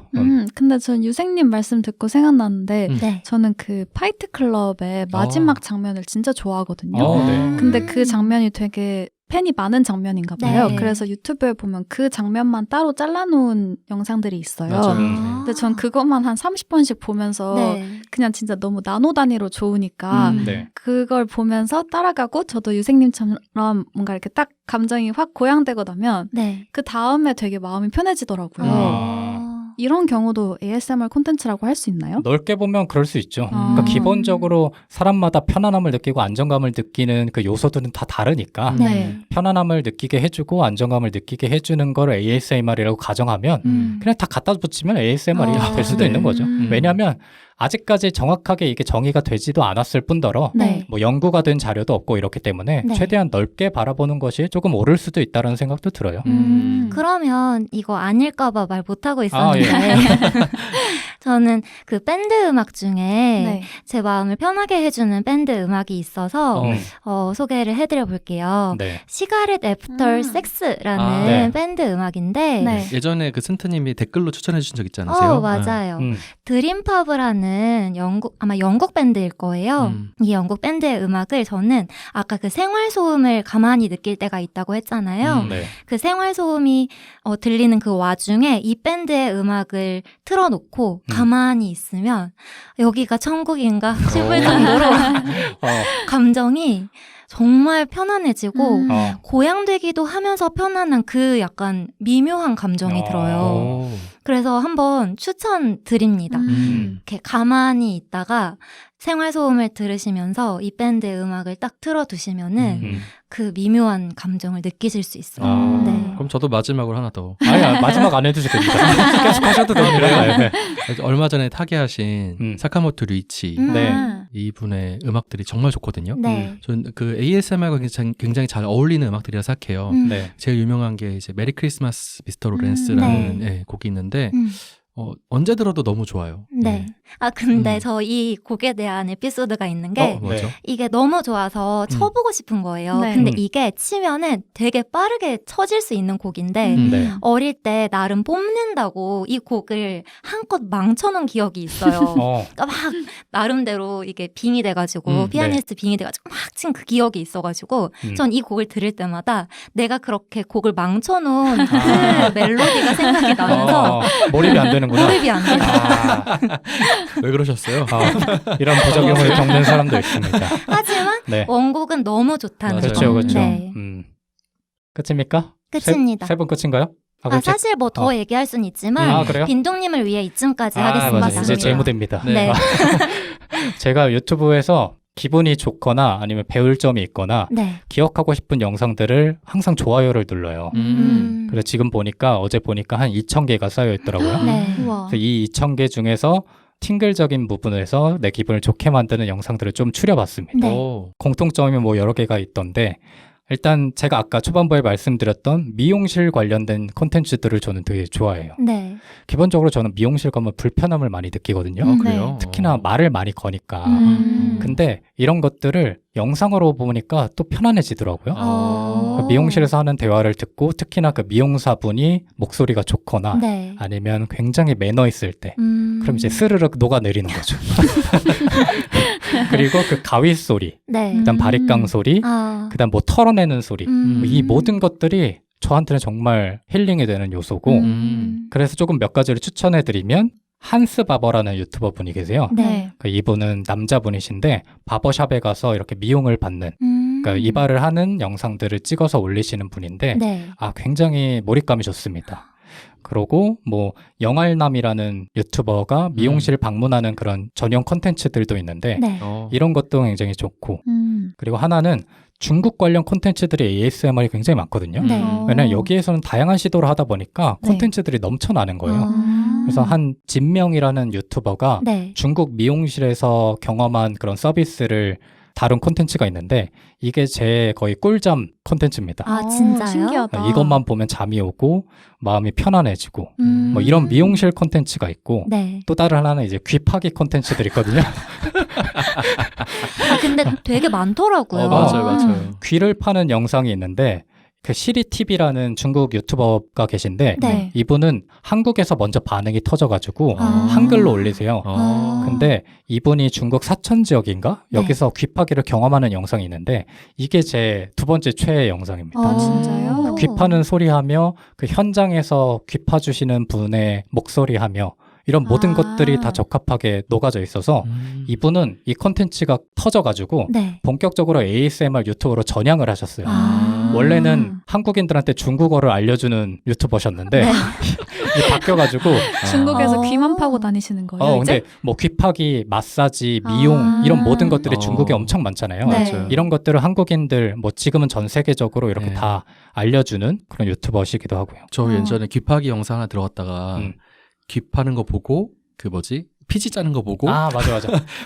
근데 전 유생님 말씀 듣고 생각났는데 네. 저는 그 파이트 클럽의 마지막 장면을 진짜 좋아하거든요. 네. 근데 그 장면이 되게 팬이 많은 장면인가 봐요. 네. 그래서 유튜브에 보면 그 장면만 따로 잘라놓은 영상들이 있어요. 맞아요. 근데 전 그것만 한 30번씩 보면서 네. 그냥 진짜 너무 나노 단위로 좋으니까 네. 그걸 보면서 따라가고 저도 유생님처럼 뭔가 이렇게 딱 감정이 확 고양되고 나면 네. 그 다음에 되게 마음이 편해지더라고요. 아. 이런 경우도 ASMR 콘텐츠라고 할 수 있나요? 넓게 보면 그럴 수 있죠. 아. 그러니까 기본적으로 사람마다 편안함을 느끼고 안정감을 느끼는 그 요소들은 다 다르니까 네. 편안함을 느끼게 해주고 안정감을 느끼게 해주는 걸 ASMR이라고 가정하면 그냥 다 갖다 붙이면 ASMR이 될 수도 네. 있는 거죠. 왜냐하면 아직까지 정확하게 이게 정의가 되지도 않았을 뿐더러 네. 뭐 연구가 된 자료도 없고 이렇기 때문에 네. 최대한 넓게 바라보는 것이 조금 옳을 수도 있다는 생각도 들어요. 그러면 이거 아닐까봐 말 못하고 있었는데 예. 저는 그 밴드 음악 중에 네. 제 마음을 편하게 해주는 밴드 음악이 있어서 소개를 해드려 볼게요. 네. 시가렛 애프터 섹스라는 아, 네. 밴드 음악인데 네. 예전에 그 센터님이 댓글로 추천해 주신 적 있지 않으세요? 맞아요. 음. 드림팝이라는 아마 영국 밴드일 거예요. 이 영국 밴드의 음악을 저는 아까 그 생활소음을 가만히 느낄 때가 있다고 했잖아요. 네. 그 생활소음이 들리는 그 와중에 이 밴드의 음악을 틀어놓고 가만히 있으면 여기가 천국인가 싶을 정도로 감정이 정말 편안해지고 고양되기도 하면서 편안한 그 약간 미묘한 감정이 들어요. 그래서 한번 추천드립니다. 이렇게 가만히 있다가 생활소음을 들으시면서 이 밴드의 음악을 딱 틀어두시면은 그 미묘한 감정을 느끼실 수 있어요. 네. 그럼 저도 마지막으로 하나 더. 아니, 마지막 안 해주셔도 됩니다. 계속 하셔도 됩니다. 네. 얼마 전에 타계하신 사카모토 류이치 네. 이분의 음악들이 정말 좋거든요. 네. 전 그 ASMR과 굉장히 잘 어울리는 음악들이라 생각해요. 네. 제일 유명한 게 이제 메리 크리스마스 미스터 로렌스라는 곡이 있는데 언제 들어도 너무 좋아요. 네. 아 근데 저 이 곡에 대한 에피소드가 있는 게 뭐죠? 이게 너무 좋아서 쳐보고 싶은 거예요. 네. 근데 이게 치면은 되게 빠르게 쳐질 수 있는 곡인데 네. 어릴 때 나름 뽑는다고 이 곡을 한껏 망쳐놓은 기억이 있어요. 그러니까 막 나름대로 이게 빙이 돼가지고 피아니스트 빙이 돼가지고 막 친 그 기억이 있어가지고 전 이 곡을 들을 때마다 내가 그렇게 곡을 망쳐놓은 그 멜로디가 생각이 나면서 몰입이 안 되는구나. 몰입이 안 돼요. 왜 그러셨어요? 이런 부작용을 겪는 사람도 있습니다. 하지만 네. 원곡은 너무 좋다는 맞아요. 그렇죠, 거. 그렇죠. 네. 끝입니까? 끝입니다. 세 분 끝인가요? 그럼 사실 뭐 더 얘기할 수는 있지만 그래요? 빈둥님을 위해 이쯤까지 맞아요. 하겠습니다. 이제 제 무대입니다. 네. 제가 유튜브에서 기분이 좋거나 아니면 배울 점이 있거나 네. 기억하고 싶은 영상들을 항상 좋아요를 눌러요. 그래서 지금 보니까 어제 보니까 한 2,000개가 쌓여 있더라고요. 네. 우와. 그래서 이 2,000개 중에서 팅글적인 부분에서 내 기분을 좋게 만드는 영상들을 좀 추려봤습니다. 네. 오. 공통점이 뭐 여러 개가 있던데 일단 제가 아까 초반부에 말씀드렸던 미용실 관련된 콘텐츠들을 저는 되게 좋아해요. 네. 기본적으로 저는 미용실 가면 불편함을 많이 느끼거든요. 그래요? 특히나 말을 많이 거니까. 음. 근데 이런 것들을 영상으로 보니까 또 편안해지더라고요. 어. 미용실에서 하는 대화를 듣고 특히나 그 미용사분이 목소리가 좋거나 네. 아니면 굉장히 매너 있을 때 그럼 이제 스르륵 녹아내리는 거죠. 그리고 그 가위 소리, 네. 그다음 바리깡 소리, 아. 그다음 뭐 털어내는 소리, 음. 이 모든 것들이 저한테는 정말 힐링이 되는 요소고 그래서 조금 몇 가지를 추천해드리면 한스 바버라는 유튜버 분이 계세요. 네. 이분은 남자분이신데 바버샵에 가서 이렇게 미용을 받는 그러니까 이발을 하는 영상들을 찍어서 올리시는 분인데 네. 굉장히 몰입감이 좋습니다. 그리고 뭐 영알남이라는 유튜버가 미용실 방문하는 그런 전용 콘텐츠들도 있는데 네. 이런 것도 굉장히 좋고 음. 그리고 하나는 중국 관련 콘텐츠들이 ASMR이 굉장히 많거든요. 네. 왜냐면 여기에서는 다양한 시도를 하다 보니까 네. 콘텐츠들이 넘쳐나는 거예요. 아. 그래서 한 진명이라는 유튜버가 네. 중국 미용실에서 경험한 그런 서비스를 다룬 콘텐츠가 있는데 이게 제 거의 꿀잠 콘텐츠입니다. 아, 진짜요? 신기하다. 이것만 보면 잠이 오고 마음이 편안해지고 음. 뭐 이런 미용실 콘텐츠가 있고 네. 또 다른 하나는 이제 귀 파기 콘텐츠들이 있거든요. 근데 되게 많더라고요. 맞아요. 귀를 파는 영상이 있는데 그 시리TV라는 중국 유튜버가 계신데 네. 이분은 한국에서 먼저 반응이 터져가지고 아. 한글로 올리세요. 아. 근데 이분이 중국 사천 지역인가? 네. 여기서 귀파기를 경험하는 영상이 있는데 이게 제 두 번째 최애 영상입니다. 아, 진짜요? 귀 파는 소리하며 그 현장에서 귀 파주시는 분의 목소리하며 이런 모든 아. 것들이 다 적합하게 녹아져 있어서 이분은 이 콘텐츠가 터져가지고 네. 본격적으로 ASMR 유튜버로 전향을 하셨어요. 아. 원래는 한국인들한테 중국어를 알려주는 유튜버셨는데 네. 이게 바뀌어가지고 중국에서 어. 귀만 파고 다니시는 거예요, 이제? 근데 뭐 귀파기, 마사지, 미용 아. 이런 모든 것들이 어. 중국에 엄청 많잖아요. 네. 맞아요. 이런 것들을 한국인들 뭐 지금은 전 세계적으로 이렇게 네. 다 알려주는 그런 유튜버시기도 하고요. 저 어. 예전에 귀파기 영상 하나 들어갔다가 귀 파는 거 보고 그 뭐지? 피지 짜는 거 보고 맞아.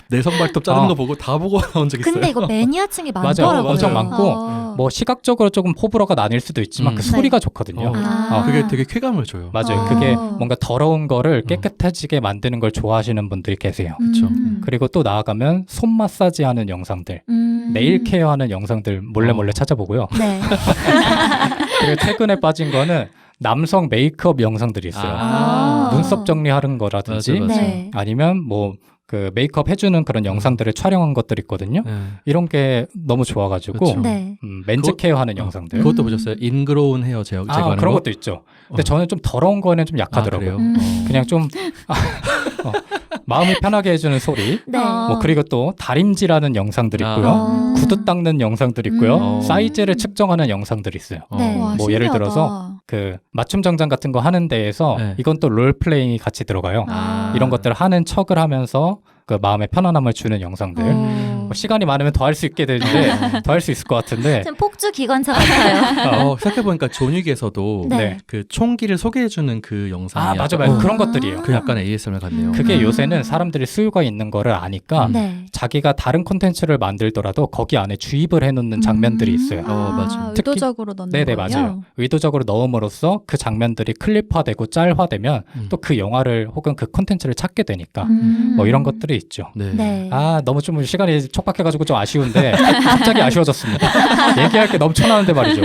내성 발톱 자르는 어. 거 보고 다 보고 나온 적 있어요. 근데 이거 매니아층이 맞아요. 많더라고요. 엄청 많고 어. 뭐 시각적으로 조금 호불호가 나뉠 수도 있지만 그 네. 소리가 좋거든요. 아. 그게 되게 쾌감을 줘요. 맞아요. 어. 그게 뭔가 더러운 거를 깨끗해지게 만드는 걸 좋아하시는 분들이 계세요. 그쵸. 그리고 또 나아가면 손 마사지 하는 영상들, 네일 케어 하는 영상들 몰래 찾아보고요. 네. 그리고 최근에 빠진 거는 남성 메이크업 영상들이 있어요. 아. 눈썹 정리하는 거라든지 맞아. 네. 아니면 뭐 그 메이크업 해주는 그런 영상들을 촬영한 것들 있거든요. 네. 이런 게 너무 좋아가지고 그쵸. 네. 맨즈 그거- 케어 하는 영상들. 그것도 보셨어요? 인그로운 헤어 제거하는 그런 거? 것도 있죠. 근데 어. 저는 좀 더러운 거에는 좀 약하더라고요. 그래요? 그냥 좀 마음이 편하게 해주는 소리. 네. 뭐 그리고 또 다림질하는 영상들이 있고요. 아. 구두 닦는 영상들이 있고요. 음. 사이즈를 측정하는 영상들이 있어요. 네. 와, 뭐 예를 신기하다. 들어서 그 맞춤 정장 같은 거 하는 데에서 네. 이건 또 롤플레잉이 같이 들어가요. 아. 이런 것들을 하는 척을 하면서 그 마음의 편안함을 주는 영상들. 뭐 시간이 많으면 더 할 수 있게 되는데 더 할 수 있을 것 같은데 지금 폭주 기관차 같아요. 생각해보니까 존윅에서도 네. 그 총기를 소개해주는 그 영상이 맞아 약간- 그런 것들이에요. 그 약간 ASMR 같네요. 그게 요새는 사람들이 수요가 있는 거를 아니까 네. 자기가 다른 콘텐츠를 만들더라도 거기 안에 주입을 해놓는 장면들이 있어요. 맞아요. 특히- 의도적으로 넣는 네네 거예요? 맞아요. 의도적으로 넣음으로써 그 장면들이 클립화되고 짤화되면 또 그 영화를 혹은 그 콘텐츠를 찾게 되니까 뭐 이런 것들이 있죠. 네. 네. 너무 좀 시간이 촉박해가지고 좀 아쉬운데 갑자기 아쉬워졌습니다. 얘기할 게 넘쳐나는데 말이죠.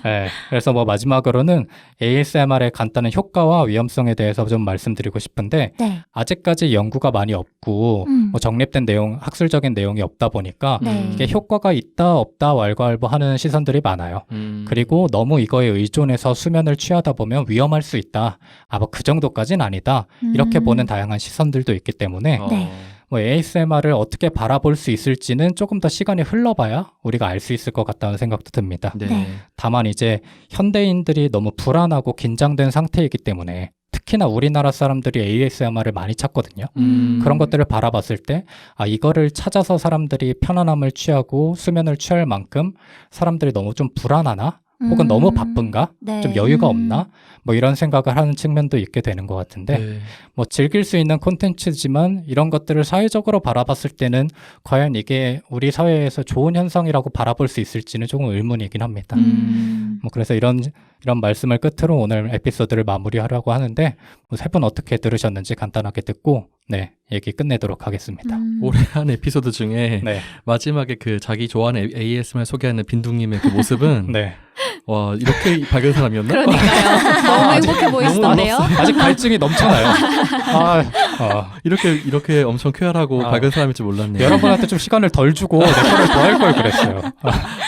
네, 그래서 뭐 마지막으로는 ASMR의 간단한 효과와 위험성에 대해서 좀 말씀드리고 싶은데 네. 아직까지 연구가 많이 없고 뭐 정립된 내용, 학술적인 내용이 없다 보니까 네. 이게 효과가 있다 없다 왈가왈부하는 시선들이 많아요. 그리고 너무 이거에 의존해서 수면을 취하다 보면 위험할 수 있다. 뭐 그 정도까지는 아니다. 이렇게 보는 다양한 시선들도 있기 때문에 네. 뭐 ASMR을 어떻게 바라볼 수 있을지는 조금 더 시간이 흘러봐야 우리가 알 수 있을 것 같다는 생각도 듭니다. 네. 네. 다만 이제 현대인들이 너무 불안하고 긴장된 상태이기 때문에 특히나 우리나라 사람들이 ASMR을 많이 찾거든요. 그런 것들을 바라봤을 때, 아, 이거를 찾아서 사람들이 편안함을 취하고 수면을 취할 만큼 사람들이 너무 좀 불안하나? 혹은 너무 바쁜가? 네. 좀 여유가 없나? 뭐 이런 생각을 하는 측면도 있게 되는 것 같은데, 네. 뭐 즐길 수 있는 콘텐츠지만 이런 것들을 사회적으로 바라봤을 때는 과연 이게 우리 사회에서 좋은 현상이라고 바라볼 수 있을지는 조금 의문이긴 합니다. 뭐 그래서 이런 말씀을 끝으로 오늘 에피소드를 마무리하려고 하는데, 뭐 세 분 어떻게 들으셨는지 간단하게 듣고 네, 얘기 끝내도록 하겠습니다. 올해 한 에피소드 중에 네. 마지막에 그 자기 좋아하는 ASMR 소개하는 빈둥님의 그 모습은 네. 와, 이렇게 밝은 사람이었나? 그러니까요. 너무 행복해 보이시던데요? 아직 갈증이 넘쳐나요. 이렇게 엄청 쾌활하고 아. 밝은 사람일 줄 몰랐네요. 여러분한테 좀 시간을 덜 주고 내 거를 더 할 걸 그랬어요.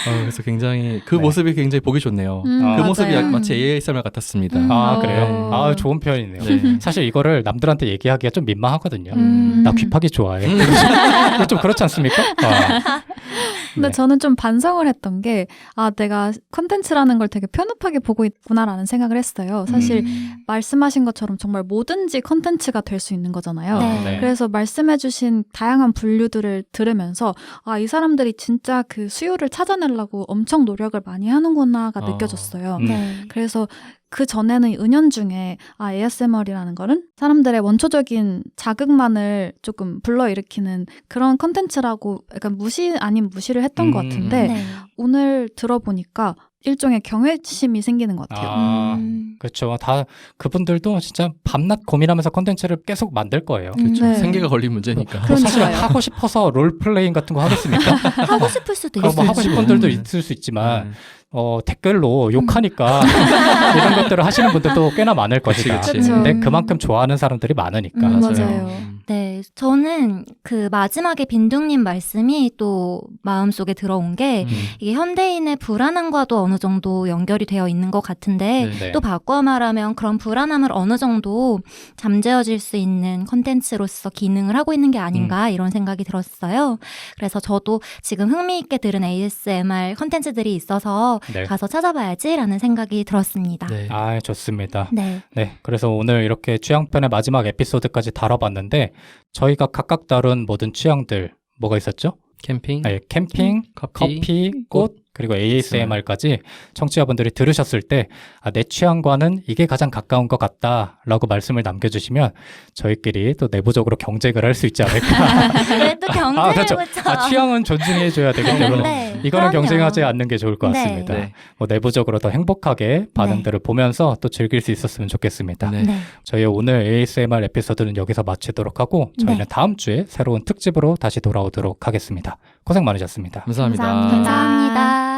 그래서 굉장히 그 네. 모습이 굉장히 보기 좋네요. 그 맞아요. 모습이 마치 ASMR 같았습니다. 아, 어. 그래요? 아, 좋은 표현이네요. 네. 사실 이거를 남들한테 얘기하기가 좀 민망하거든요. 음. 나 귀파기 좋아해. 좀 그렇지 않습니까? 근데 네. 저는 좀 반성을 했던 게, 아, 내가 컨텐츠라는 걸 되게 편협하게 보고 있구나라는 생각을 했어요. 사실 말씀하신 것처럼 정말 뭐든지 컨텐츠가 될 수 있는 거잖아요. 네. 그래서 말씀해주신 다양한 분류들을 들으면서, 아, 이 사람들이 진짜 그 수요를 찾아내려고 엄청 노력을 많이 하는구나가 느껴졌어요. 네. 그래서 그 전에는 은연중에 ASMR이라는 거는 사람들의 원초적인 자극만을 조금 불러일으키는 그런 컨텐츠라고 약간 무시 아닌 무시를 했던 것 같은데 네. 오늘 들어보니까 일종의 경외심이 생기는 것 같아요. 아, 그렇죠. 다 그분들도 진짜 밤낮 고민하면서 컨텐츠를 계속 만들 거예요. 그렇죠. 네. 생계가 걸린 문제니까. 그러니까요. 사실 하고 싶어서 롤플레잉 같은 거 하겠습니까? 하고 싶을 수도 뭐 있어요. 하고 싶은 분들도 있을 수 있지만 네. 댓글로 욕하니까 이런 것들을 하시는 분들도 꽤나 많을 것이다. 그치. 그쵸. 근데 그만큼 좋아하는 사람들이 많으니까. 맞아요. 네, 저는 그 마지막에 빈둥님 말씀이 또 마음속에 들어온 게 이게 현대인의 불안함과도 어느 정도 연결이 되어 있는 것 같은데 네. 또 바꿔 말하면 그런 불안함을 어느 정도 잠재워질 수 있는 컨텐츠로서 기능을 하고 있는 게 아닌가 이런 생각이 들었어요. 그래서 저도 지금 흥미있게 들은 ASMR 컨텐츠들이 있어서 네. 가서 찾아봐야지라는 생각이 들었습니다. 네. 아, 좋습니다. 네. 네, 그래서 오늘 이렇게 취향편의 마지막 에피소드까지 다뤄봤는데 저희가 각각 다룬 모든 취향들 뭐가 있었죠? 캠핑, 네, 캠핑, 커피, 꽃, 그리고 ASMR까지 청취자분들이 들으셨을 때 내 취향과는 이게 가장 가까운 것 같다라고 말씀을 남겨주시면 저희끼리 또 내부적으로 경쟁을 할 수 있지 않을까. 왜 또 경쟁을 그렇죠. 붙여? 취향은 존중해줘야 되기 때문에 네, 이거는 그럼요. 경쟁하지 않는 게 좋을 것 네. 같습니다. 네. 뭐 내부적으로 더 행복하게 반응들을 보면서 또 즐길 수 있었으면 좋겠습니다. 네. 네. 저희 오늘 ASMR 에피소드는 여기서 마치도록 하고 저희는 네. 다음 주에 새로운 특집으로 다시 돌아오도록 하겠습니다. 고생 많으셨습니다. 감사합니다. 감사합니다.